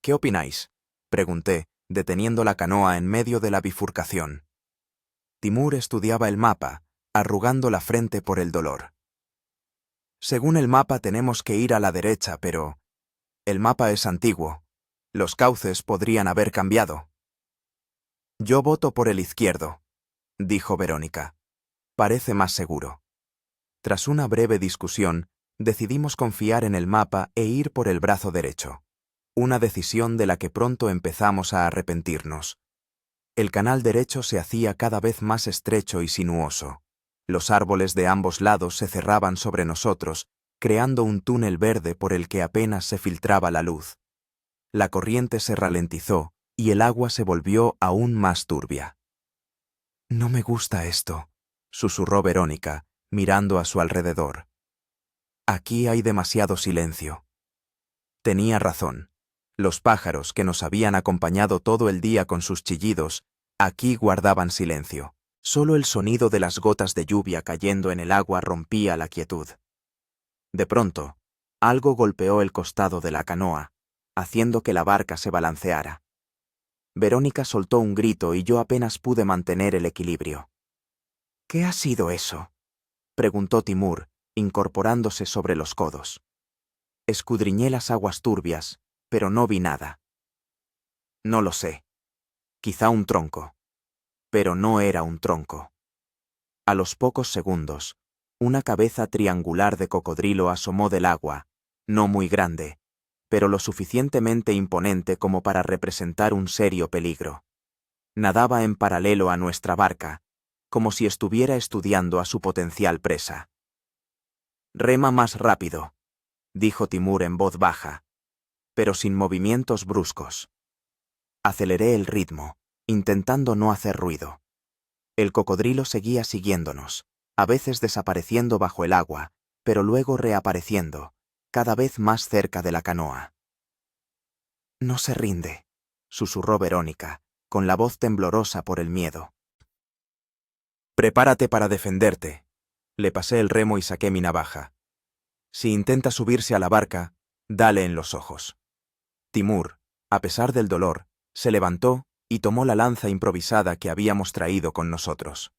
«¿Qué opináis?», pregunté, deteniendo la canoa en medio de la bifurcación. Timur estudiaba el mapa, arrugando la frente por el dolor. «Según el mapa tenemos que ir a la derecha, pero el mapa es antiguo. Los cauces podrían haber cambiado». «Yo voto por el izquierdo», dijo Verónica. Parece más seguro. Tras una breve discusión, decidimos confiar en el mapa e ir por el brazo derecho. Una decisión de la que pronto empezamos a arrepentirnos. El canal derecho se hacía cada vez más estrecho y sinuoso. Los árboles de ambos lados se cerraban sobre nosotros, creando un túnel verde por el que apenas se filtraba la luz. La corriente se ralentizó y el agua se volvió aún más turbia. «No me gusta esto», susurró Verónica, mirando a su alrededor. «Aquí hay demasiado silencio». Tenía razón. Los pájaros que nos habían acompañado todo el día con sus chillidos, aquí guardaban silencio. Solo el sonido de las gotas de lluvia cayendo en el agua rompía la quietud. De pronto, algo golpeó el costado de la canoa, haciendo que la barca se balanceara. Verónica soltó un grito y yo apenas pude mantener el equilibrio. «¿Qué ha sido eso?», preguntó Timur, incorporándose sobre los codos. Escudriñé las aguas turbias, pero no vi nada. «No lo sé. Quizá un tronco». Pero no era un tronco. A los pocos segundos, una cabeza triangular de cocodrilo asomó del agua, no muy grande, pero lo suficientemente imponente como para representar un serio peligro. Nadaba en paralelo a nuestra barca, como si estuviera estudiando a su potencial presa. «Rema más rápido», dijo Timur en voz baja, pero sin movimientos bruscos. Aceleré el ritmo, intentando no hacer ruido. El cocodrilo seguía siguiéndonos, a veces desapareciendo bajo el agua, pero luego reapareciendo, cada vez más cerca de la canoa. «No se rinde», susurró Verónica, con la voz temblorosa por el miedo. «Prepárate para defenderte». Le pasé el remo y saqué mi navaja. «Si intenta subirse a la barca, dale en los ojos». Timur, a pesar del dolor, se levantó y tomó la lanza improvisada que habíamos traído con nosotros.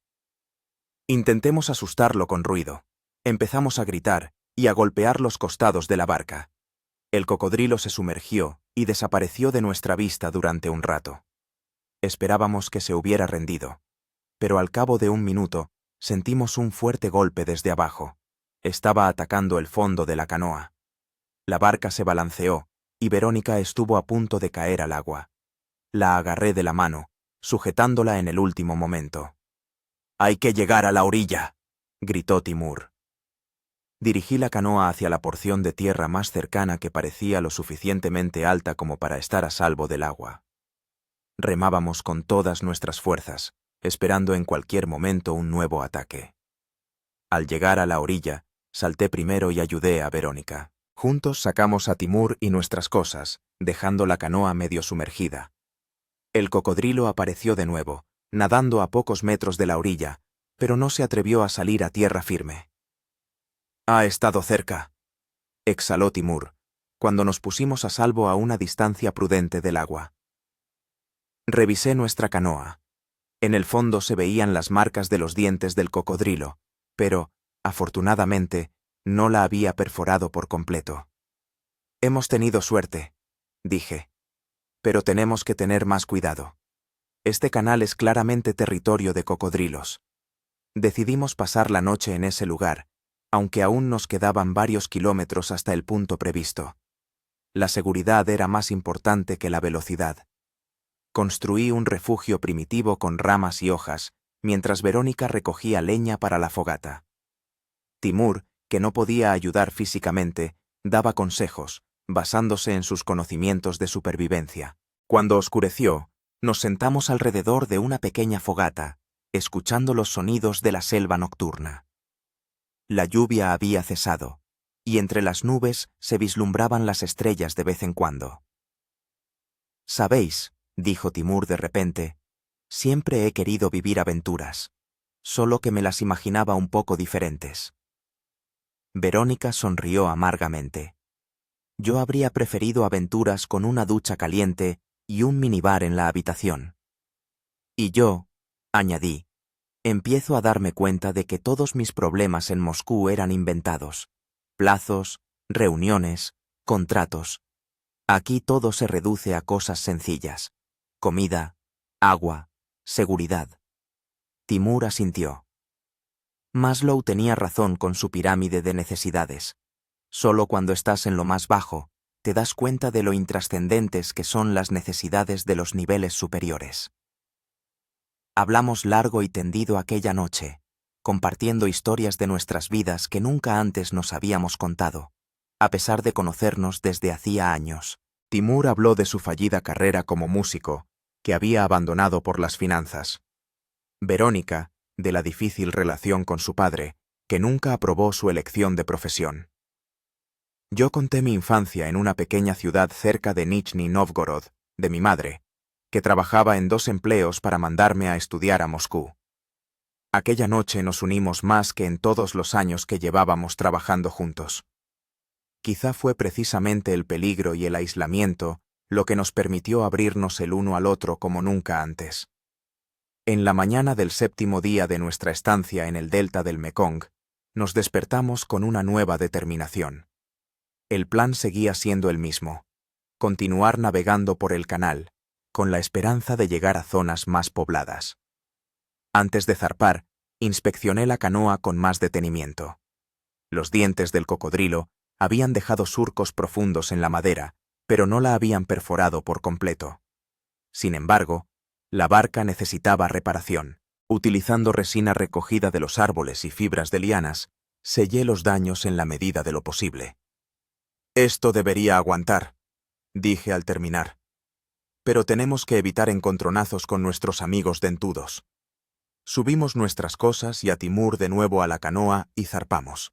Intentemos asustarlo con ruido. Empezamos a gritar y a golpear los costados de la barca. El cocodrilo se sumergió y desapareció de nuestra vista durante un rato. Esperábamos que se hubiera rendido, pero al cabo de un minuto sentimos un fuerte golpe desde abajo. Estaba atacando el fondo de la canoa. La barca se balanceó y Verónica estuvo a punto de caer al agua. La agarré de la mano, sujetándola en el último momento. «Hay que llegar a la orilla», gritó Timur. Dirigí la canoa hacia la porción de tierra más cercana que parecía lo suficientemente alta como para estar a salvo del agua. Remábamos con todas nuestras fuerzas, esperando en cualquier momento un nuevo ataque. Al llegar a la orilla, salté primero y ayudé a Verónica. Juntos sacamos a Timur y nuestras cosas, dejando la canoa medio sumergida. El cocodrilo apareció de nuevo, nadando a pocos metros de la orilla, pero no se atrevió a salir a tierra firme. «Ha estado cerca», exhaló Timur, cuando nos pusimos a salvo a una distancia prudente del agua. Revisé nuestra canoa. En el fondo se veían las marcas de los dientes del cocodrilo, pero, afortunadamente, no la había perforado por completo. «Hemos tenido suerte», dije. «Pero tenemos que tener más cuidado. Este canal es claramente territorio de cocodrilos». Decidimos pasar la noche en ese lugar, aunque aún nos quedaban varios kilómetros hasta el punto previsto. La seguridad era más importante que la velocidad. Construí un refugio primitivo con ramas y hojas, mientras Verónica recogía leña para la fogata. Timur, que no podía ayudar físicamente, daba consejos, basándose en sus conocimientos de supervivencia. Cuando oscureció, nos sentamos alrededor de una pequeña fogata, escuchando los sonidos de la selva nocturna. La lluvia había cesado, y entre las nubes se vislumbraban las estrellas de vez en cuando. «Sabéis», dijo Timur de repente, «siempre he querido vivir aventuras, solo que me las imaginaba un poco diferentes». Verónica sonrió amargamente. Yo habría preferido aventuras con una ducha caliente y un minibar en la habitación. Y yo, añadí, empiezo a darme cuenta de que todos mis problemas en Moscú eran inventados. Plazos, reuniones, contratos. Aquí todo se reduce a cosas sencillas. Comida, agua, seguridad. Timur asintió. Maslow tenía razón con su pirámide de necesidades. Solo cuando estás en lo más bajo, te das cuenta de lo intrascendentes que son las necesidades de los niveles superiores. Hablamos largo y tendido aquella noche, compartiendo historias de nuestras vidas que nunca antes nos habíamos contado, a pesar de conocernos desde hacía años. Timur habló de su fallida carrera como músico, que había abandonado por las finanzas. Verónica, de la difícil relación con su padre, que nunca aprobó su elección de profesión. Yo conté mi infancia en una pequeña ciudad cerca de Nizhny Novgorod, de mi madre, que trabajaba en 2 empleos para mandarme a estudiar a Moscú. Aquella noche nos unimos más que en todos los años que llevábamos trabajando juntos. Quizá fue precisamente el peligro y el aislamiento lo que nos permitió abrirnos el uno al otro como nunca antes. En la mañana del 7º día de nuestra estancia en el delta del Mekong, nos despertamos con una nueva determinación. El plan seguía siendo el mismo: continuar navegando por el canal, con la esperanza de llegar a zonas más pobladas. Antes de zarpar, inspeccioné la canoa con más detenimiento. Los dientes del cocodrilo habían dejado surcos profundos en la madera, pero no la habían perforado por completo. Sin embargo, la barca necesitaba reparación. Utilizando resina recogida de los árboles y fibras de lianas, sellé los daños en la medida de lo posible. «Esto debería aguantar», dije al terminar. «Pero tenemos que evitar encontronazos con nuestros amigos dentudos». Subimos nuestras cosas y a Timur de nuevo a la canoa y zarpamos.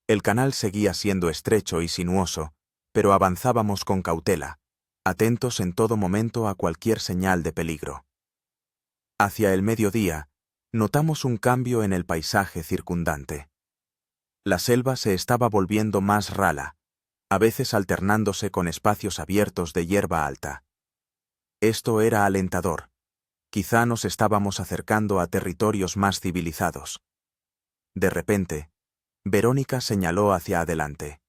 El canal seguía siendo estrecho y sinuoso, pero avanzábamos con cautela, atentos en todo momento a cualquier señal de peligro. Hacia el mediodía, notamos un cambio en el paisaje circundante. La selva se estaba volviendo más rala, a veces alternándose con espacios abiertos de hierba alta. Esto era alentador. Quizá nos estábamos acercando a territorios más civilizados. De repente, Verónica señaló hacia adelante.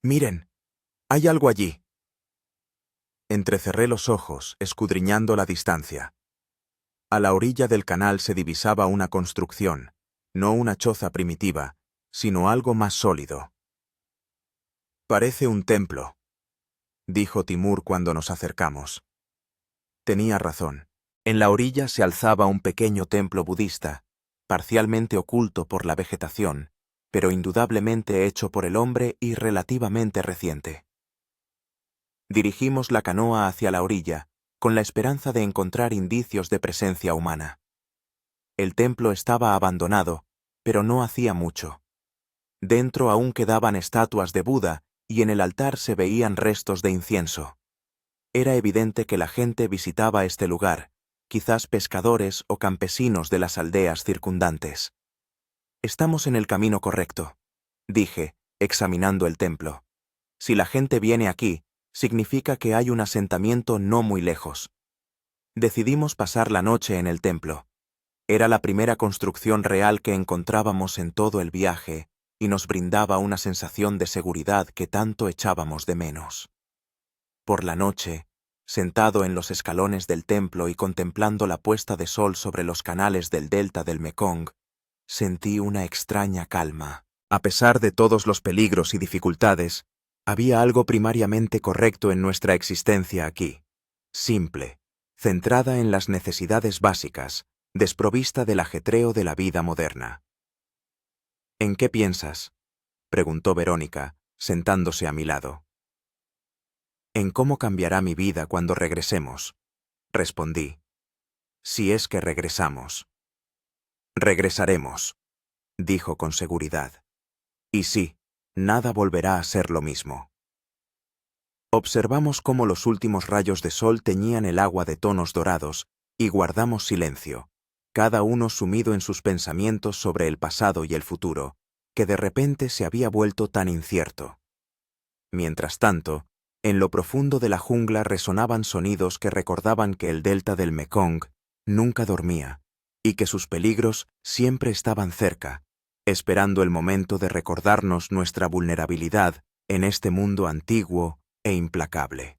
«Miren, hay algo allí». Entrecerré los ojos, escudriñando la distancia. A la orilla del canal se divisaba una construcción, no una choza primitiva, sino algo más sólido. «Parece un templo», dijo Timur cuando nos acercamos. Tenía razón. En la orilla se alzaba un pequeño templo budista, parcialmente oculto por la vegetación, pero indudablemente hecho por el hombre y relativamente reciente. Dirigimos la canoa hacia la orilla, con la esperanza de encontrar indicios de presencia humana. El templo estaba abandonado, pero no hacía mucho. Dentro aún quedaban estatuas de Buda y en el altar se veían restos de incienso. Era evidente que la gente visitaba este lugar, quizás pescadores o campesinos de las aldeas circundantes. «Estamos en el camino correcto», dije, examinando el templo. «Si la gente viene aquí, significa que hay un asentamiento no muy lejos». Decidimos pasar la noche en el templo. Era la primera construcción real que encontrábamos en todo el viaje y nos brindaba una sensación de seguridad que tanto echábamos de menos. Por la noche, sentado en los escalones del templo y contemplando la puesta de sol sobre los canales del delta del Mekong, sentí una extraña calma. A pesar de todos los peligros y dificultades, había algo primariamente correcto en nuestra existencia aquí. Simple, centrada en las necesidades básicas, desprovista del ajetreo de la vida moderna. «¿En qué piensas?», preguntó Verónica, sentándose a mi lado. «En cómo cambiará mi vida cuando regresemos», respondí. «Si es que regresamos». «Regresaremos», dijo con seguridad. «Y sí, nada volverá a ser lo mismo». Observamos cómo los últimos rayos de sol teñían el agua de tonos dorados y guardamos silencio, cada uno sumido en sus pensamientos sobre el pasado y el futuro, que de repente se había vuelto tan incierto. Mientras tanto, en lo profundo de la jungla resonaban sonidos que recordaban que el delta del Mekong nunca dormía y que sus peligros siempre estaban cerca, esperando el momento de recordarnos nuestra vulnerabilidad en este mundo antiguo e implacable.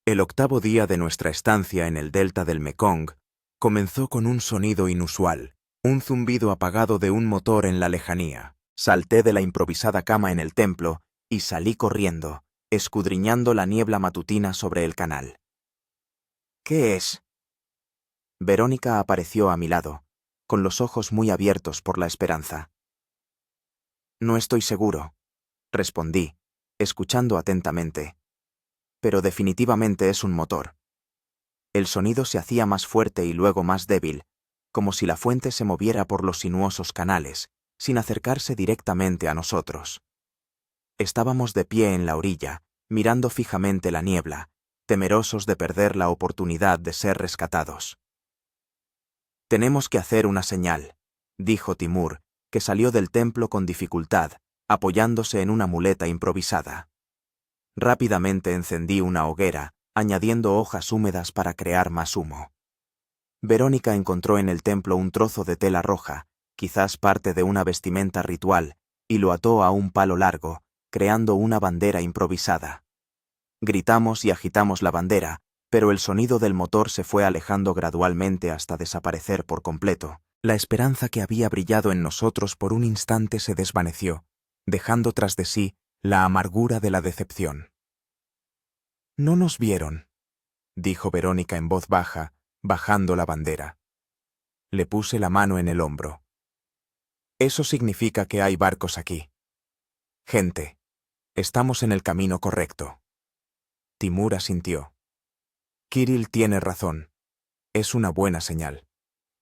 El 8º día de nuestra estancia en el delta del Mekong comenzó con un sonido inusual, Un zumbido apagado de un motor en la lejanía. Salté de la improvisada cama en el templo y salí corriendo, escudriñando la niebla matutina sobre el canal. ¿Qué es? Verónica apareció a mi lado, con los ojos muy abiertos por la esperanza. No estoy seguro, respondí, escuchando atentamente. Pero definitivamente es un motor. El sonido se hacía más fuerte y luego más débil, como si la fuente se moviera por los sinuosos canales, sin acercarse directamente a nosotros. Estábamos de pie en la orilla, mirando fijamente la niebla, temerosos de perder la oportunidad de ser rescatados. «Tenemos que hacer una señal», dijo Timur, que salió del templo con dificultad, apoyándose en una muleta improvisada. Rápidamente encendí una hoguera, añadiendo hojas húmedas para crear más humo. Verónica encontró en el templo un trozo de tela roja, quizás parte de una vestimenta ritual, y lo ató a un palo largo, creando una bandera improvisada. Gritamos y agitamos la bandera, pero el sonido del motor se fue alejando gradualmente hasta desaparecer por completo. La esperanza que había brillado en nosotros por un instante se desvaneció, dejando tras de sí la amargura de la decepción. «No nos vieron», dijo Verónica en voz baja, bajando la bandera. Le puse la mano en el hombro. «Eso significa que hay barcos aquí. Gente, estamos en el camino correcto». Timur asintió. «Kirill tiene razón. Es una buena señal.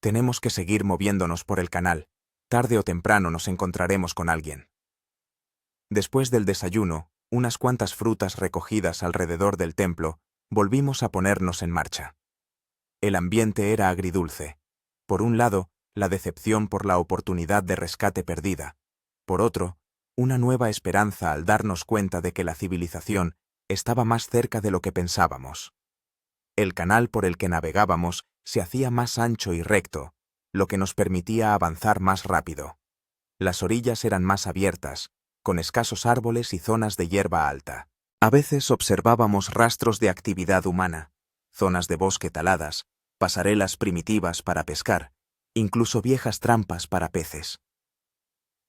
Tenemos que seguir moviéndonos por el canal. Tarde o temprano nos encontraremos con alguien». Después del desayuno, unas cuantas frutas recogidas alrededor del templo, volvimos a ponernos en marcha. El ambiente era agridulce. Por un lado, la decepción por la oportunidad de rescate perdida. Por otro, una nueva esperanza al darnos cuenta de que la civilización estaba más cerca de lo que pensábamos. El canal por el que navegábamos se hacía más ancho y recto, lo que nos permitía avanzar más rápido. Las orillas eran más abiertas, con escasos árboles y zonas de hierba alta. A veces observábamos rastros de actividad humana, zonas de bosque taladas, pasarelas primitivas para pescar, incluso viejas trampas para peces.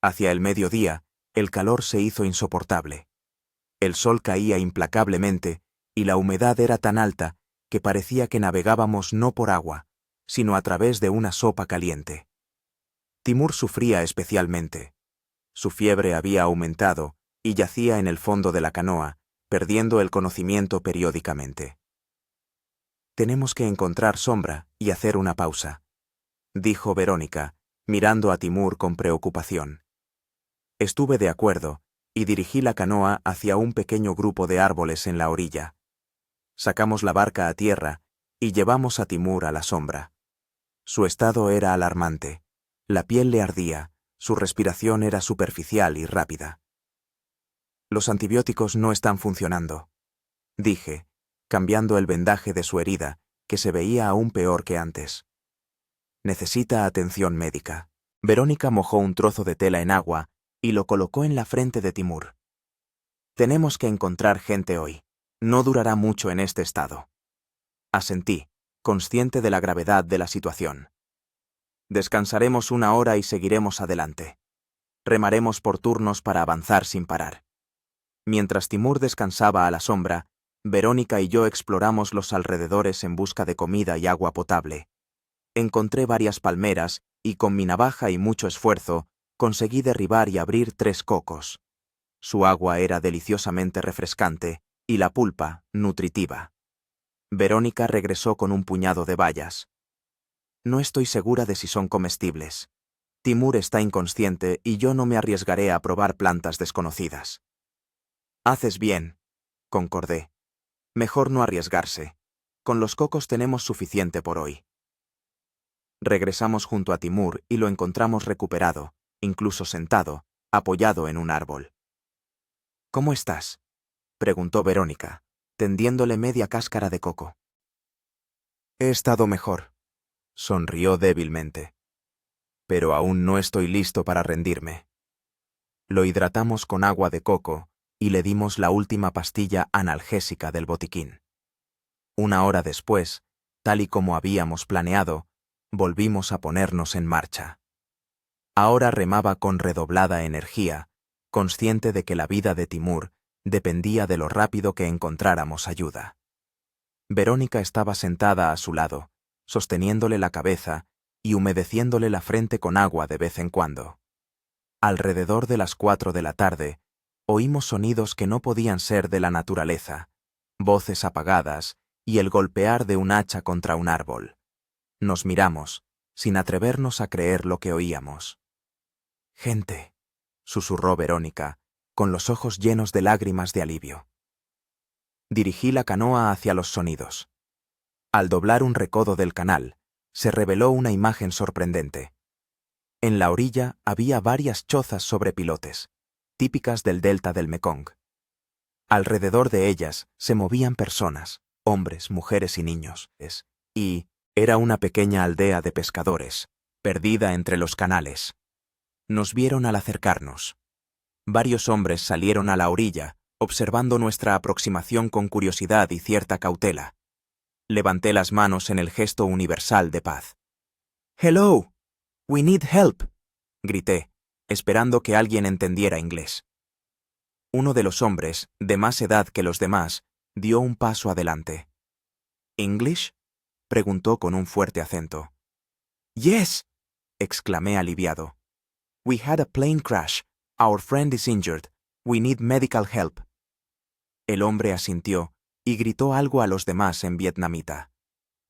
Hacia el mediodía, el calor se hizo insoportable. El sol caía implacablemente y la humedad era tan alta que parecía que navegábamos no por agua, sino a través de una sopa caliente. Timur sufría especialmente. Su fiebre había aumentado y yacía en el fondo de la canoa, perdiendo el conocimiento periódicamente. «Tenemos que encontrar sombra y hacer una pausa», dijo Verónica, mirando a Timur con preocupación. Estuve de acuerdo y dirigí la canoa hacia un pequeño grupo de árboles en la orilla. Sacamos la barca a tierra y llevamos a Timur a la sombra. Su estado era alarmante. La piel le ardía, su respiración era superficial y rápida. «Los antibióticos no están funcionando», dije, cambiando el vendaje de su herida, que se veía aún peor que antes. «Necesita atención médica». Verónica mojó un trozo de tela en agua y lo colocó en la frente de Timur. «Tenemos que encontrar gente hoy. No durará mucho en este estado». Asentí, consciente de la gravedad de la situación. «Descansaremos una hora y seguiremos adelante. Remaremos por turnos para avanzar sin parar». Mientras Timur descansaba a la sombra, Verónica y yo exploramos los alrededores en busca de comida y agua potable. Encontré varias palmeras y con mi navaja y mucho esfuerzo conseguí derribar y abrir 3 cocos. Su agua era deliciosamente refrescante y la pulpa nutritiva. Verónica regresó con un puñado de bayas. «No estoy segura de si son comestibles. Timur está inconsciente y yo no me arriesgaré a probar plantas desconocidas». «Haces bien», concordé. «Mejor no arriesgarse. Con los cocos tenemos suficiente por hoy». Regresamos junto a Timur y lo encontramos recuperado, incluso sentado, apoyado en un árbol. «¿Cómo estás?», preguntó Verónica, tendiéndole media cáscara de coco. «He estado mejor», sonrió débilmente. «Pero aún no estoy listo para rendirme». Lo hidratamos con agua de coco y le dimos la última pastilla analgésica del botiquín. Una hora después, tal y como habíamos planeado, volvimos a ponernos en marcha. Ahora remaba con redoblada energía, consciente de que la vida de Timur dependía de lo rápido que encontráramos ayuda. Verónica estaba sentada a su lado, sosteniéndole la cabeza y humedeciéndole la frente con agua de vez en cuando. Alrededor de las 4 de la tarde, oímos sonidos que no podían ser de la naturaleza, voces apagadas y el golpear de un hacha contra un árbol. Nos miramos, sin atrevernos a creer lo que oíamos. «Gente», susurró Verónica, con los ojos llenos de lágrimas de alivio. Dirigí la canoa hacia los sonidos. Al doblar un recodo del canal, se reveló una imagen sorprendente. En la orilla había varias chozas sobre pilotes, típicas del delta del Mekong. Alrededor de ellas se movían personas, hombres, mujeres y niños, y era una pequeña aldea de pescadores, perdida entre los canales. Nos vieron al acercarnos. Varios hombres salieron a la orilla, observando nuestra aproximación con curiosidad y cierta cautela. Levanté las manos en el gesto universal de paz. «Hello! We need help», grité, esperando que alguien entendiera inglés. Uno de los hombres, de más edad que los demás, dio un paso adelante. «¿English?», preguntó con un fuerte acento. «Yes», exclamé aliviado. «We had a plane crash. Our friend is injured. We need medical help». El hombre asintió y gritó algo a los demás en vietnamita.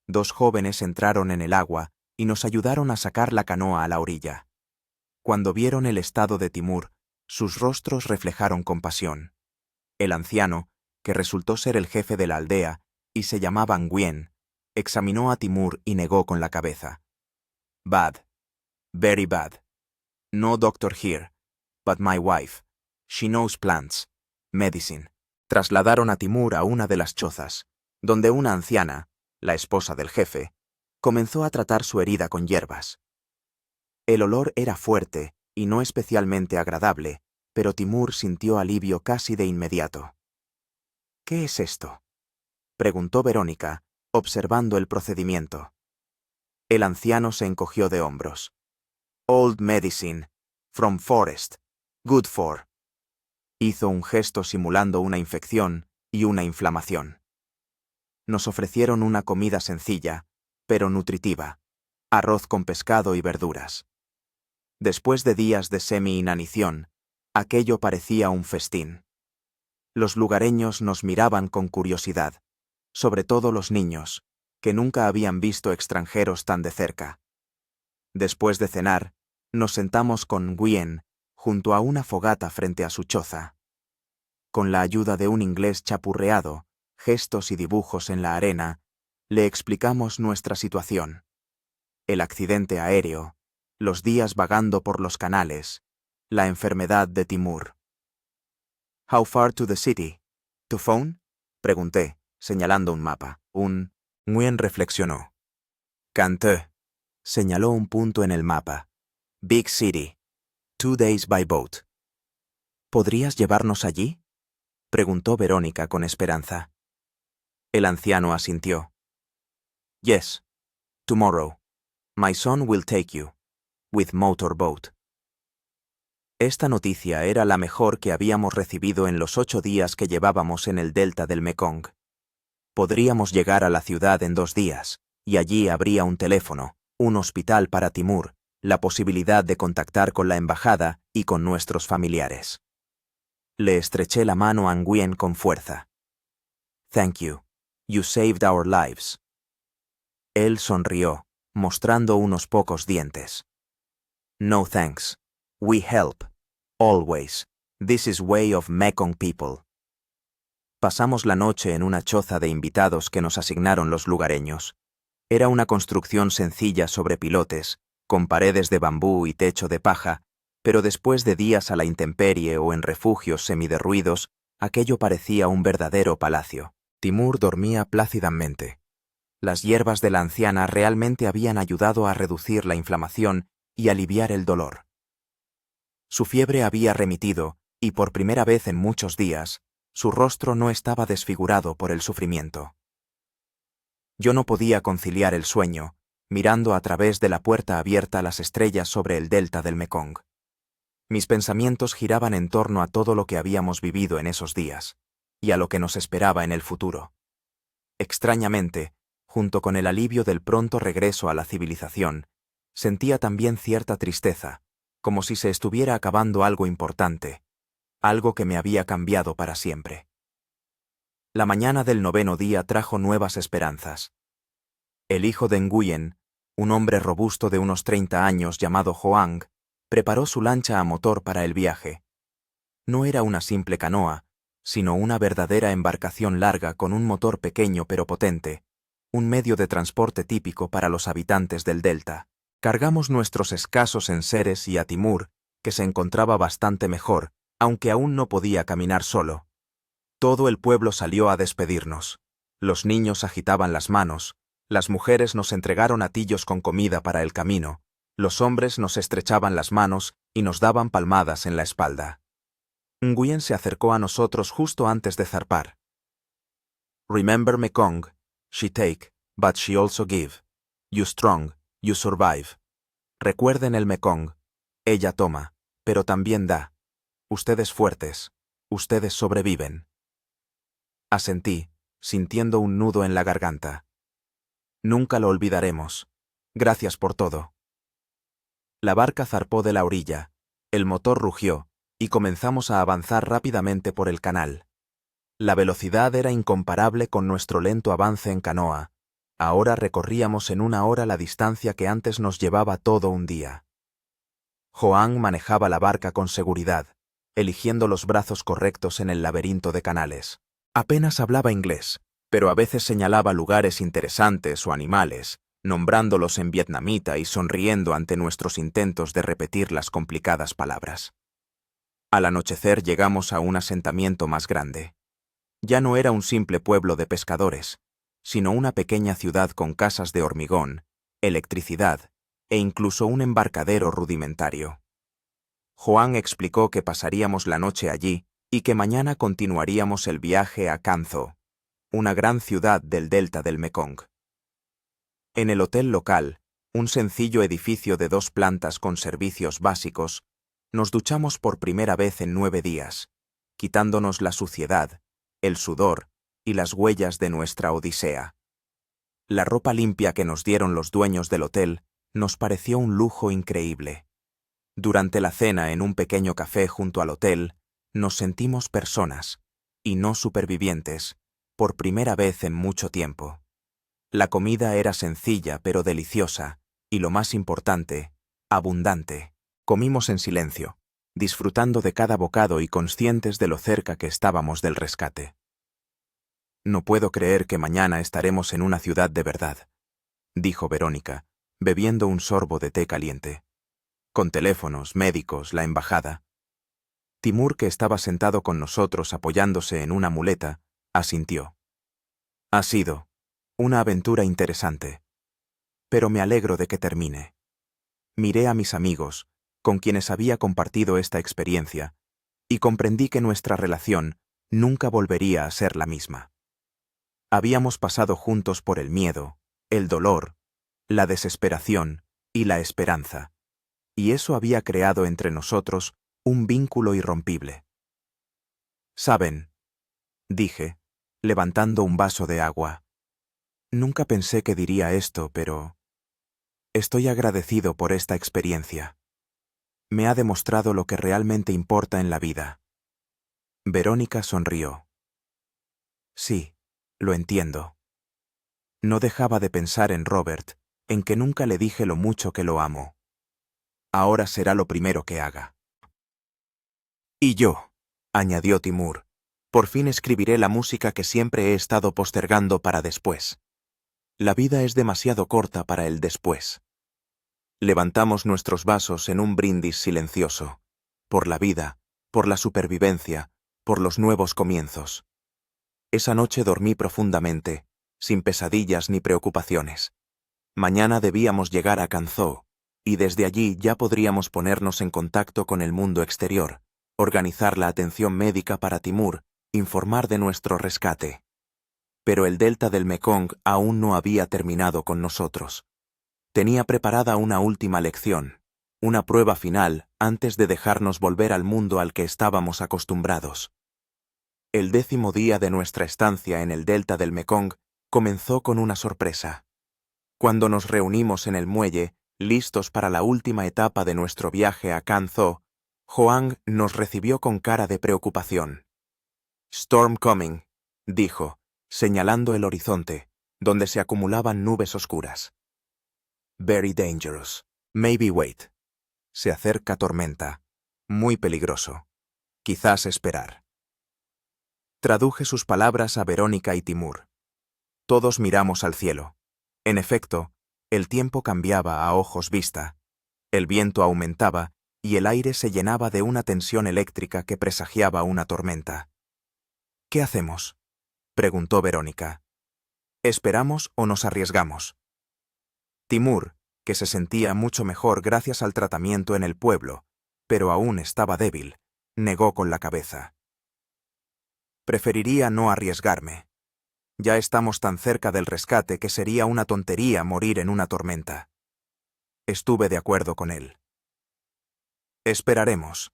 2 jóvenes entraron en el agua y nos ayudaron a sacar la canoa a la orilla. Cuando vieron el estado de Timur, sus rostros reflejaron compasión. El anciano, que resultó ser el jefe de la aldea y se llamaba Nguyen, examinó a Timur y negó con la cabeza. «Bad. Very bad. No doctor here, but my wife. She knows plants. Medicine». Trasladaron a Timur a una de las chozas, donde una anciana, la esposa del jefe, comenzó a tratar su herida con hierbas. El olor era fuerte y no especialmente agradable, pero Timur sintió alivio casi de inmediato. «¿Qué es esto?», preguntó Verónica, observando el procedimiento. El anciano se encogió de hombros. «Old medicine. From forest. Good for». Hizo un gesto simulando una infección y una inflamación. Nos ofrecieron una comida sencilla, pero nutritiva, arroz con pescado y verduras. Después de días de semi-inanición, aquello parecía un festín. Los lugareños nos miraban con curiosidad, sobre todo los niños, que nunca habían visto extranjeros tan de cerca. Después de cenar, nos sentamos con Nguyen junto a una fogata frente a su choza. Con la ayuda de un inglés chapurreado, gestos y dibujos en la arena, le explicamos nuestra situación. El accidente aéreo, los días vagando por los canales, la enfermedad de Timur. «How far to the city? To phone?», pregunté, señalando un mapa. Nguyen reflexionó. «Canteux», señaló un punto en el mapa. «Big city. 2 days by boat». «¿Podrías llevarnos allí?», preguntó Verónica con esperanza. El anciano asintió. «Yes. Tomorrow. My son will take you. With motorboat». Esta noticia era la mejor que habíamos recibido en los 8 días que llevábamos en el delta del Mekong. Podríamos llegar a la ciudad en 2 días, y allí habría un teléfono, un hospital para Timur, la posibilidad de contactar con la embajada y con nuestros familiares. Le estreché la mano a Nguyen con fuerza. «Thank you. You saved our lives». Él sonrió, mostrando unos pocos dientes. «No thanks. We help. Always. This is way of Mekong people». Pasamos la noche en una choza de invitados que nos asignaron los lugareños. Era una construcción sencilla sobre pilotes, con paredes de bambú y techo de paja, pero después de días a la intemperie o en refugios semiderruidos, aquello parecía un verdadero palacio. Timur dormía plácidamente. Las hierbas de la anciana realmente habían ayudado a reducir la inflamación y aliviar el dolor. Su fiebre había remitido, y por primera vez en muchos días, su rostro no estaba desfigurado por el sufrimiento. Yo no podía conciliar el sueño, mirando a través de la puerta abierta las estrellas sobre el delta del Mekong. Mis pensamientos giraban en torno a todo lo que habíamos vivido en esos días, y a lo que nos esperaba en el futuro. Extrañamente, junto con el alivio del pronto regreso a la civilización, sentía también cierta tristeza, como si se estuviera acabando algo importante, algo que me había cambiado para siempre. La mañana del 9º día trajo nuevas esperanzas. El hijo de Nguyen, un hombre robusto de unos 30 años llamado Hoang, preparó su lancha a motor para el viaje. No era una simple canoa, sino una verdadera embarcación larga con un motor pequeño pero potente, un medio de transporte típico para los habitantes del delta. Cargamos nuestros escasos enseres y a Timur, que se encontraba bastante mejor, aunque aún no podía caminar solo. Todo el pueblo salió a despedirnos. Los niños agitaban las manos, las mujeres nos entregaron atillos con comida para el camino, los hombres nos estrechaban las manos y nos daban palmadas en la espalda. Nguyen se acercó a nosotros justo antes de zarpar. Remember Mekong, she take, but she also give. You strong, you survive. Recuerden el Mekong. Ella toma, pero también da. Ustedes fuertes, ustedes sobreviven. Asentí, sintiendo un nudo en la garganta. Nunca lo olvidaremos. Gracias por todo. La barca zarpó de la orilla, el motor rugió, y comenzamos a avanzar rápidamente por el canal. La velocidad era incomparable con nuestro lento avance en canoa. Ahora recorríamos en 1 hora la distancia que antes nos llevaba todo un día. Hoang manejaba la barca con seguridad, eligiendo los brazos correctos en el laberinto de canales. Apenas hablaba inglés, pero a veces señalaba lugares interesantes o animales, nombrándolos en vietnamita y sonriendo ante nuestros intentos de repetir las complicadas palabras. Al anochecer llegamos a un asentamiento más grande. Ya no era un simple pueblo de pescadores, sino una pequeña ciudad con casas de hormigón, electricidad e incluso un embarcadero rudimentario. Hoang explicó que pasaríamos la noche allí y que mañana continuaríamos el viaje a Can Tho, una gran ciudad del delta del Mekong. En el hotel local, un sencillo edificio de 2 plantas con servicios básicos, nos duchamos por primera vez en 9 días, quitándonos la suciedad, el sudor y las huellas de nuestra odisea. La ropa limpia que nos dieron los dueños del hotel nos pareció un lujo increíble. Durante la cena en un pequeño café junto al hotel, nos sentimos personas, y no supervivientes, por primera vez en mucho tiempo. La comida era sencilla pero deliciosa, y lo más importante, abundante. Comimos en silencio, disfrutando de cada bocado y conscientes de lo cerca que estábamos del rescate. No puedo creer que mañana estaremos en una ciudad de verdad, dijo Verónica, bebiendo un sorbo de té caliente. Con teléfonos, médicos, la embajada. Timur, que estaba sentado con nosotros apoyándose en una muleta, asintió. Ha sido una aventura interesante, pero me alegro de que termine. Miré a mis amigos, con quienes había compartido esta experiencia, y comprendí que nuestra relación nunca volvería a ser la misma. Habíamos pasado juntos por el miedo, el dolor, la desesperación y la esperanza, y eso había creado entre nosotros un vínculo irrompible. ¿Saben?, dije, levantando un vaso de agua. Nunca pensé que diría esto, pero estoy agradecido por esta experiencia. Me ha demostrado lo que realmente importa en la vida. Verónica sonrió. Sí, lo entiendo. No dejaba de pensar en Robert, en que nunca le dije lo mucho que lo amo. Ahora será lo primero que haga. Y yo, añadió Timur, por fin escribiré la música que siempre he estado postergando para después. La vida es demasiado corta para el después. Levantamos nuestros vasos en un brindis silencioso, por la vida, por la supervivencia, por los nuevos comienzos. Esa noche dormí profundamente, sin pesadillas ni preocupaciones. Mañana debíamos llegar a Can Tho, y desde allí ya podríamos ponernos en contacto con el mundo exterior, organizar la atención médica para Timur, informar de nuestro rescate. Pero el delta del Mekong aún no había terminado con nosotros. Tenía preparada una última lección, una prueba final antes de dejarnos volver al mundo al que estábamos acostumbrados. El 10º día de nuestra estancia en el delta del Mekong comenzó con una sorpresa. Cuando nos reunimos en el muelle, listos para la última etapa de nuestro viaje a Can Tho, Hoang nos recibió con cara de preocupación. «Storm coming», dijo, señalando el horizonte, donde se acumulaban nubes oscuras. «Very dangerous. Maybe wait. Se acerca tormenta. Muy peligroso. Quizás esperar». Traduje sus palabras a Verónica y Timur. Todos miramos al cielo. En efecto, el tiempo cambiaba a ojos vista. El viento aumentaba y el aire se llenaba de una tensión eléctrica que presagiaba una tormenta. «¿Qué hacemos?», preguntó Verónica. «¿Esperamos o nos arriesgamos?». Timur, que se sentía mucho mejor gracias al tratamiento en el pueblo, pero aún estaba débil, negó con la cabeza. «Preferiría no arriesgarme. Ya estamos tan cerca del rescate que sería una tontería morir en una tormenta». Estuve de acuerdo con él. «Esperaremos.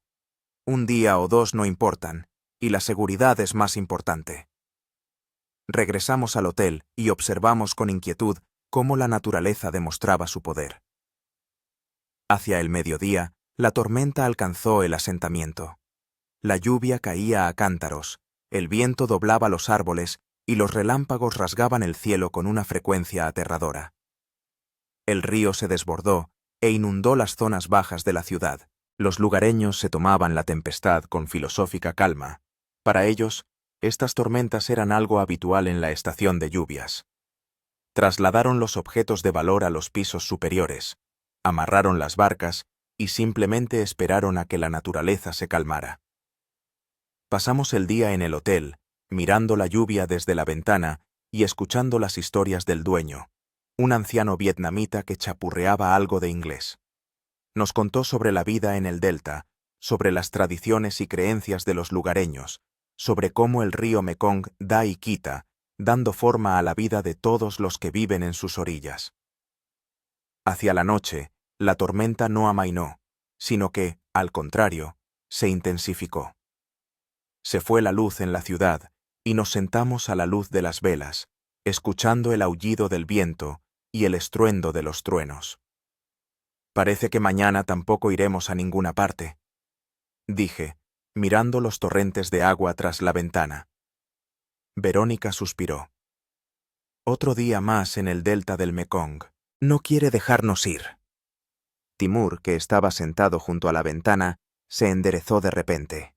Un día o dos no importan, y la seguridad es más importante». Regresamos al hotel y observamos con inquietud cómo la naturaleza demostraba su poder. Hacia el mediodía, la tormenta alcanzó el asentamiento. La lluvia caía a cántaros, el viento doblaba los árboles y los relámpagos rasgaban el cielo con una frecuencia aterradora. El río se desbordó e inundó las zonas bajas de la ciudad. Los lugareños se tomaban la tempestad con filosófica calma. Para ellos, estas tormentas eran algo habitual en la estación de lluvias. Trasladaron los objetos de valor a los pisos superiores, amarraron las barcas y simplemente esperaron a que la naturaleza se calmara. Pasamos el día en el hotel, mirando la lluvia desde la ventana y escuchando las historias del dueño, un anciano vietnamita que chapurreaba algo de inglés. Nos contó sobre la vida en el delta, sobre las tradiciones y creencias de los lugareños, sobre cómo el río Mekong da y quita, dando forma a la vida de todos los que viven en sus orillas. Hacia la noche, la tormenta no amainó, sino que, al contrario, se intensificó. Se fue la luz en la ciudad y nos sentamos a la luz de las velas, escuchando el aullido del viento y el estruendo de los truenos. «Parece que mañana tampoco iremos a ninguna parte», dije, mirando los torrentes de agua tras la ventana. Verónica suspiró. «Otro día más en el delta del Mekong. No quiere dejarnos ir». Timur, que estaba sentado junto a la ventana, se enderezó de repente.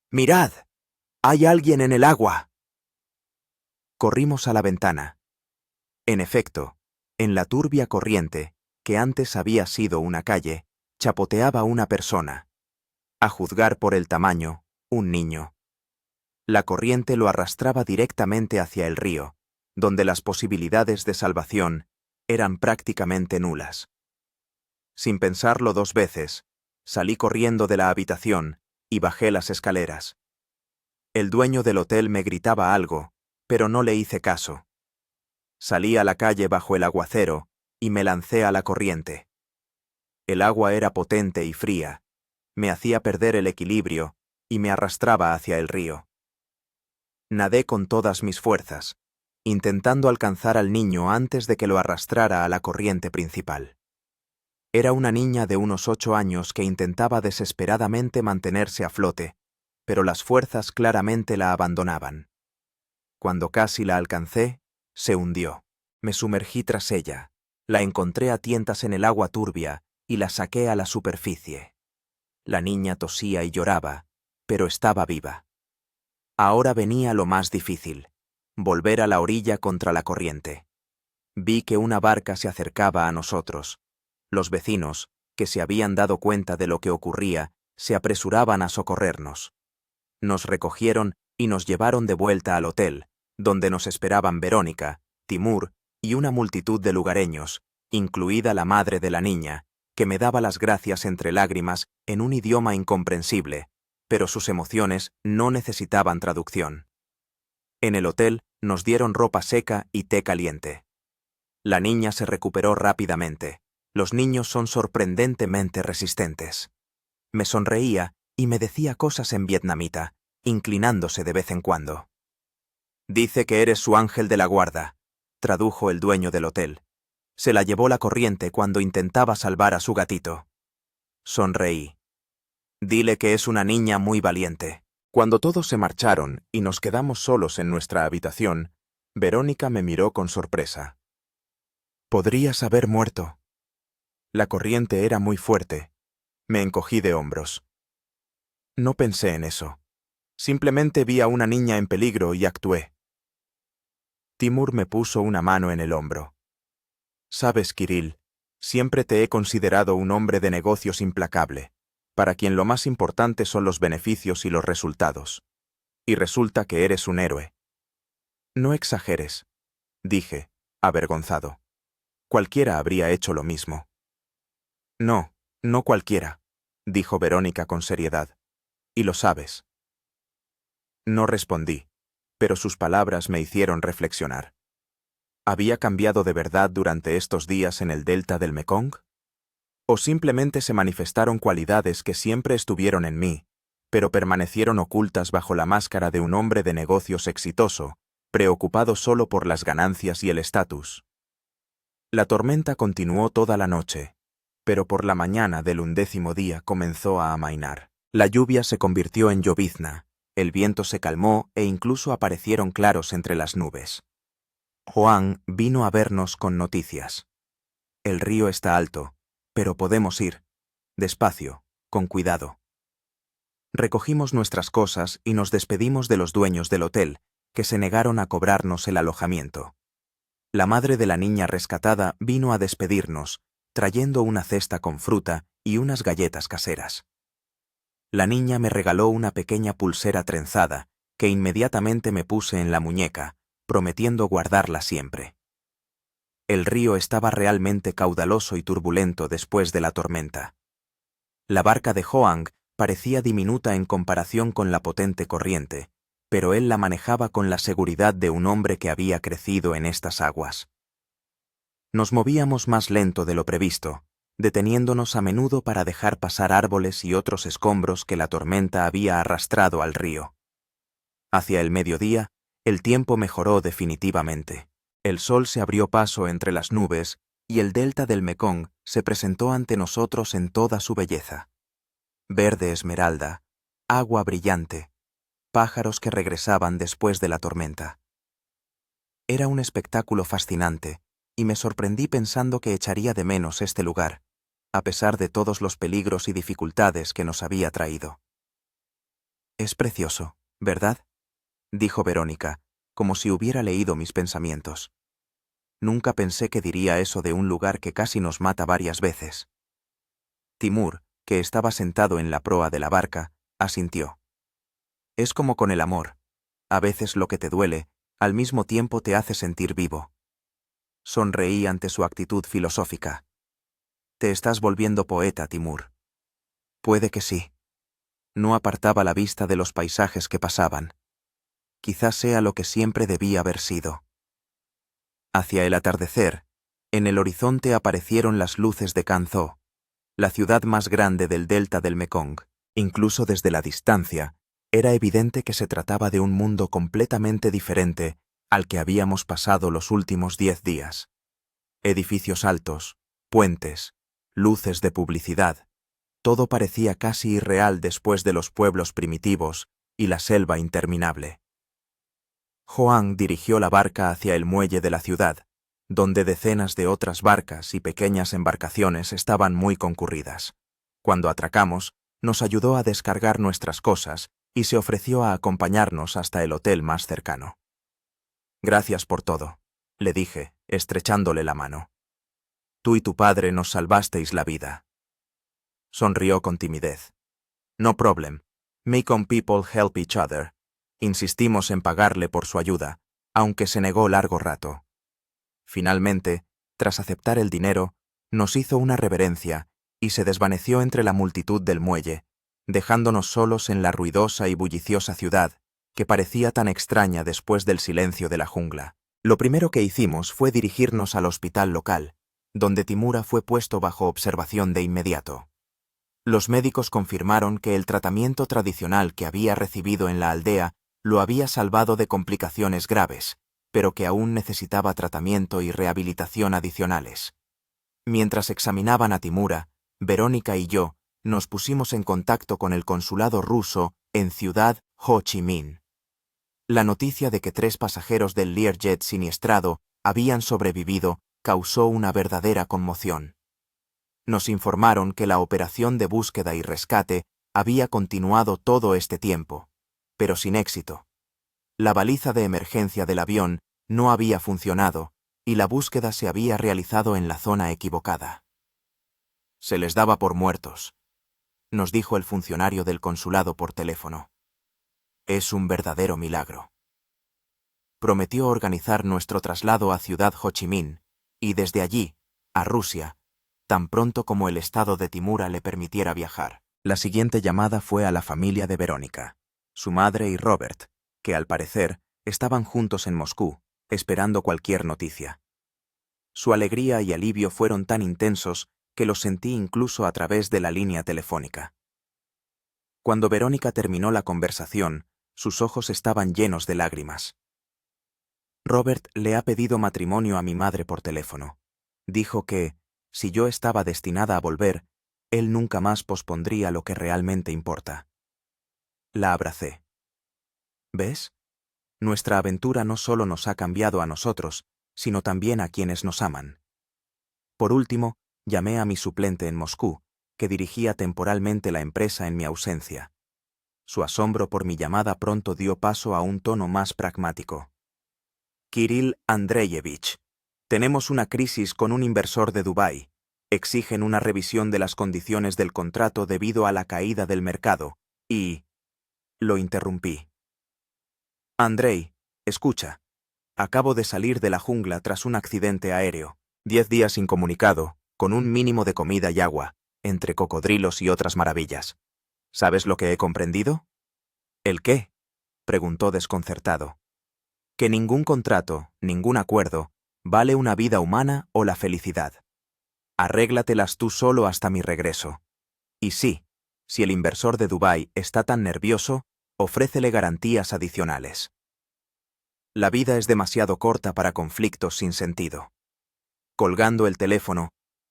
«¡Mirad! ¡Hay alguien en el agua!». Corrimos a la ventana. En efecto, en la turbia corriente, que antes había sido una calle, chapoteaba una persona. A juzgar por el tamaño, un niño. La corriente lo arrastraba directamente hacia el río, donde las posibilidades de salvación eran prácticamente nulas. Sin pensarlo dos veces, salí corriendo de la habitación y bajé las escaleras. El dueño del hotel me gritaba algo, pero no le hice caso. Salí a la calle bajo el aguacero y me lancé a la corriente. El agua era potente y fría, me hacía perder el equilibrio y me arrastraba hacia el río. Nadé con todas mis fuerzas, intentando alcanzar al niño antes de que lo arrastrara a la corriente principal. Era una niña de unos 8 años que intentaba desesperadamente mantenerse a flote, pero las fuerzas claramente la abandonaban. Cuando casi la alcancé, se hundió. Me sumergí tras ella, la encontré a tientas en el agua turbia y la saqué a la superficie. La niña tosía y lloraba, pero estaba viva. Ahora venía lo más difícil, volver a la orilla contra la corriente. Vi que una barca se acercaba a nosotros. Los vecinos, que se habían dado cuenta de lo que ocurría, se apresuraban a socorrernos. Nos recogieron y nos llevaron de vuelta al hotel, donde nos esperaban Verónica, Timur y una multitud de lugareños, incluida la madre de la niña, que me daba las gracias entre lágrimas en un idioma incomprensible, pero sus emociones no necesitaban traducción. En el hotel nos dieron ropa seca y té caliente. La niña se recuperó rápidamente. Los niños son sorprendentemente resistentes. Me sonreía y me decía cosas en vietnamita, inclinándose de vez en cuando. «Dice que eres su ángel de la guarda», tradujo el dueño del hotel. «Se la llevó la corriente cuando intentaba salvar a su gatito». Sonreí. «Dile que es una niña muy valiente». Cuando todos se marcharon y nos quedamos solos en nuestra habitación, Verónica me miró con sorpresa. «Podrías haber muerto». La corriente era muy fuerte. Me encogí de hombros. No pensé en eso. Simplemente vi a una niña en peligro y actué. Timur me puso una mano en el hombro. «Sabes, Kirill, siempre te he considerado un hombre de negocios implacable, para quien lo más importante son los beneficios y los resultados. Y resulta que eres un héroe». «No exageres», dije, avergonzado. «Cualquiera habría hecho lo mismo». «No, no cualquiera», dijo Verónica con seriedad. «Y lo sabes». No respondí, pero sus palabras me hicieron reflexionar. ¿Había cambiado de verdad durante estos días en el delta del Mekong? ¿O simplemente se manifestaron cualidades que siempre estuvieron en mí, pero permanecieron ocultas bajo la máscara de un hombre de negocios exitoso, preocupado solo por las ganancias y el estatus? La tormenta continuó toda la noche, pero por la mañana del 11º día comenzó a amainar. La lluvia se convirtió en llovizna, el viento se calmó e incluso aparecieron claros entre las nubes. Juan vino a vernos con noticias. «El río está alto, pero podemos ir. Despacio, con cuidado». Recogimos nuestras cosas y nos despedimos de los dueños del hotel, que se negaron a cobrarnos el alojamiento. La madre de la niña rescatada vino a despedirnos, trayendo una cesta con fruta y unas galletas caseras. La niña me regaló una pequeña pulsera trenzada, que inmediatamente me puse en la muñeca, prometiendo guardarla siempre. El río estaba realmente caudaloso y turbulento después de la tormenta. La barca de Hoang parecía diminuta en comparación con la potente corriente, pero él la manejaba con la seguridad de un hombre que había crecido en estas aguas. Nos movíamos más lento de lo previsto, deteniéndonos a menudo para dejar pasar árboles y otros escombros que la tormenta había arrastrado al río. Hacia el mediodía, el tiempo mejoró definitivamente. El sol se abrió paso entre las nubes y el delta del Mekong se presentó ante nosotros en toda su belleza. Verde esmeralda, agua brillante, pájaros que regresaban después de la tormenta. Era un espectáculo fascinante, y me sorprendí pensando que echaría de menos este lugar, a pesar de todos los peligros y dificultades que nos había traído. «Es precioso, ¿verdad?», dijo Verónica, como si hubiera leído mis pensamientos. «Nunca pensé que diría eso de un lugar que casi nos mata varias veces». Timur, que estaba sentado en la proa de la barca, asintió. «Es como con el amor. A veces lo que te duele, al mismo tiempo te hace sentir vivo». Sonreí ante su actitud filosófica. «Te estás volviendo poeta, Timur». «Puede que sí». No apartaba la vista de los paisajes que pasaban. Quizás sea lo que siempre debí haber sido. Hacia el atardecer, en el horizonte aparecieron las luces de Can-tho, la ciudad más grande del delta del Mekong. Incluso desde la distancia, era evidente que se trataba de un mundo completamente diferente al que habíamos pasado los últimos 10 días. Edificios altos, puentes, luces de publicidad, todo parecía casi irreal después de los pueblos primitivos y la selva interminable. Juan dirigió la barca hacia el muelle de la ciudad, donde decenas de otras barcas y pequeñas embarcaciones estaban muy concurridas. Cuando atracamos, nos ayudó a descargar nuestras cosas y se ofreció a acompañarnos hasta el hotel más cercano. «Gracias por todo», le dije, estrechándole la mano. «Tú y tu padre nos salvasteis la vida». Sonrió con timidez. «No problem. Make on people help each other». Insistimos en pagarle por su ayuda, aunque se negó largo rato. Finalmente, tras aceptar el dinero, nos hizo una reverencia y se desvaneció entre la multitud del muelle, dejándonos solos en la ruidosa y bulliciosa ciudad que parecía tan extraña después del silencio de la jungla. Lo primero que hicimos fue dirigirnos al hospital local, donde Timura fue puesto bajo observación de inmediato. Los médicos confirmaron que el tratamiento tradicional que había recibido en la aldea lo había salvado de complicaciones graves, pero que aún necesitaba tratamiento y rehabilitación adicionales. Mientras examinaban a Timura, Verónica y yo nos pusimos en contacto con el consulado ruso en Ciudad Ho Chi Minh. La noticia de que 3 pasajeros del Learjet siniestrado habían sobrevivido causó una verdadera conmoción. Nos informaron que la operación de búsqueda y rescate había continuado todo este tiempo, pero sin éxito. La baliza de emergencia del avión no había funcionado y la búsqueda se había realizado en la zona equivocada. Se les daba por muertos, nos dijo el funcionario del consulado por teléfono. Es un verdadero milagro. Prometió organizar nuestro traslado a Ciudad Ho Chi Minh y desde allí, a Rusia, tan pronto como el estado de Timura le permitiera viajar. La siguiente llamada fue a la familia de Verónica, su madre y Robert, que al parecer estaban juntos en Moscú, esperando cualquier noticia. Su alegría y alivio fueron tan intensos que los sentí incluso a través de la línea telefónica. Cuando Verónica terminó la conversación, sus ojos estaban llenos de lágrimas. Robert le ha pedido matrimonio a mi madre por teléfono. Dijo que, si yo estaba destinada a volver, él nunca más pospondría lo que realmente importa. La abracé. ¿Ves? Nuestra aventura no solo nos ha cambiado a nosotros, sino también a quienes nos aman. Por último, llamé a mi suplente en Moscú, que dirigía temporalmente la empresa en mi ausencia. Su asombro por mi llamada pronto dio paso a un tono más pragmático. Kirill Andreyevich, tenemos una crisis con un inversor de Dubái. Exigen una revisión de las condiciones del contrato debido a la caída del mercado, y... Lo interrumpí. Andrei, escucha. Acabo de salir de la jungla tras un accidente aéreo. 10 días incomunicado, con un mínimo de comida y agua, entre cocodrilos y otras maravillas. ¿Sabes lo que he comprendido? ¿El qué? Preguntó desconcertado. Que ningún contrato, ningún acuerdo, vale una vida humana o la felicidad. Arréglatelas tú solo hasta mi regreso. Y sí, si el inversor de Dubái está tan nervioso, ofrécele garantías adicionales. La vida es demasiado corta para conflictos sin sentido. Colgando el teléfono,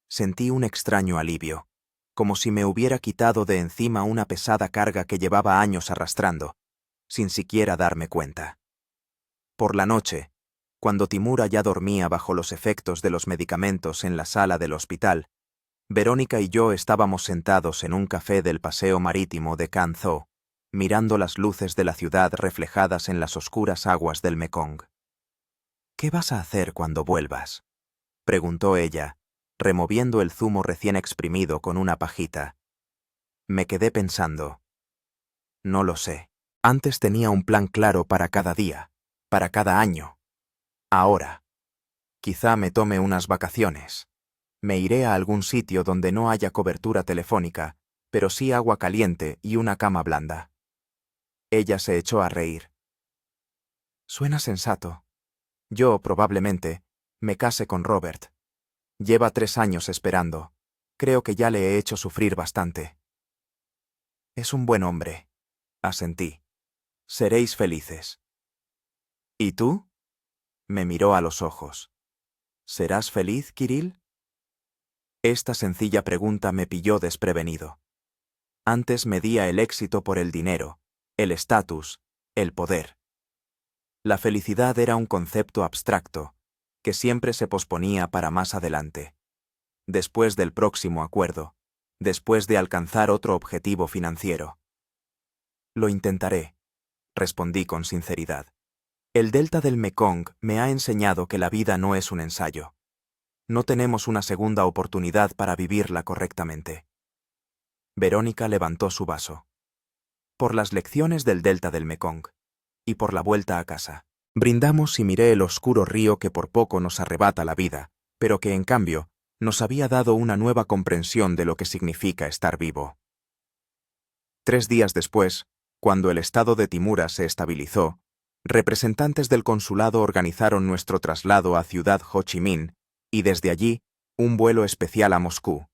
sentí un extraño alivio, como si me hubiera quitado de encima una pesada carga que llevaba años arrastrando, sin siquiera darme cuenta. Por la noche, cuando Timura ya dormía bajo los efectos de los medicamentos en la sala del hospital, Verónica y yo estábamos sentados en un café del paseo marítimo de Can Tho, mirando las luces de la ciudad reflejadas en las oscuras aguas del Mekong. ¿Qué vas a hacer cuando vuelvas?, preguntó ella, removiendo el zumo recién exprimido con una pajita. Me quedé pensando. No lo sé. Antes tenía un plan claro para cada día, para cada año. Ahora, quizá me tome unas vacaciones. Me iré a algún sitio donde no haya cobertura telefónica, pero sí agua caliente y una cama blanda. Ella se echó a reír. Suena sensato. Yo, probablemente, me case con Robert. Lleva 3 años esperando. Creo que ya le he hecho sufrir bastante. Es un buen hombre, asentí. Seréis felices. ¿Y tú? Me miró a los ojos. ¿Serás feliz, Kirill? Esta sencilla pregunta me pilló desprevenido. Antes medía el éxito por el dinero, el estatus, el poder. La felicidad era un concepto abstracto, que siempre se posponía para más adelante. Después del próximo acuerdo, después de alcanzar otro objetivo financiero. Lo intentaré, respondí con sinceridad. El delta del Mekong me ha enseñado que la vida no es un ensayo. No tenemos una segunda oportunidad para vivirla correctamente. Verónica levantó su vaso. Por las lecciones del delta del Mekong, y por la vuelta a casa. Brindamos y miré el oscuro río que por poco nos arrebata la vida, pero que en cambio nos había dado una nueva comprensión de lo que significa estar vivo. 3 días después, cuando el estado de Timura se estabilizó, Representantes del consulado organizaron nuestro traslado a Ciudad Ho Chi Minh y desde allí un vuelo especial a Moscú.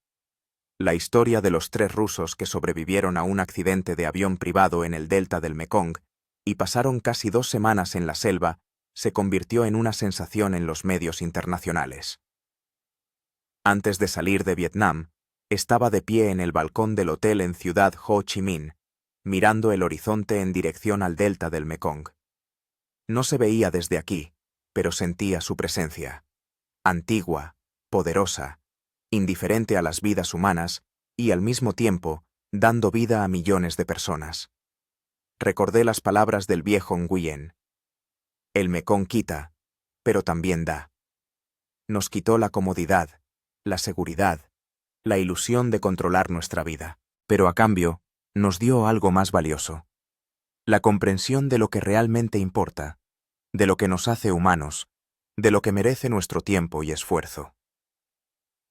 La historia de los 3 rusos que sobrevivieron a un accidente de avión privado en el delta del Mekong y pasaron casi 2 semanas en la selva se convirtió en una sensación en los medios internacionales. Antes de salir de Vietnam, estaba de pie en el balcón del hotel en Ciudad Ho Chi Minh, mirando el horizonte en dirección al delta del Mekong. No se veía desde aquí, pero sentía su presencia. Antigua, poderosa, indiferente a las vidas humanas y al mismo tiempo dando vida a millones de personas. Recordé las palabras del viejo Nguyen. El Mekong quita, pero también da. Nos quitó la comodidad, la seguridad, la ilusión de controlar nuestra vida, pero a cambio nos dio algo más valioso. La comprensión de lo que realmente importa, de lo que nos hace humanos, de lo que merece nuestro tiempo y esfuerzo.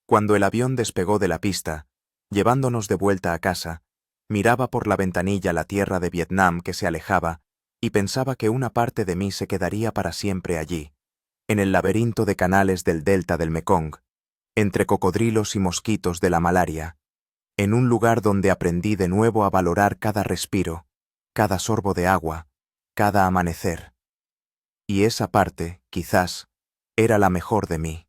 Cuando el avión despegó de la pista, llevándonos de vuelta a casa, miraba por la ventanilla la tierra de Vietnam que se alejaba y pensaba que una parte de mí se quedaría para siempre allí, en el laberinto de canales del delta del Mekong, entre cocodrilos y mosquitos de la malaria, en un lugar donde aprendí de nuevo a valorar cada respiro, cada sorbo de agua, cada amanecer. Y esa parte, quizás, era la mejor de mí.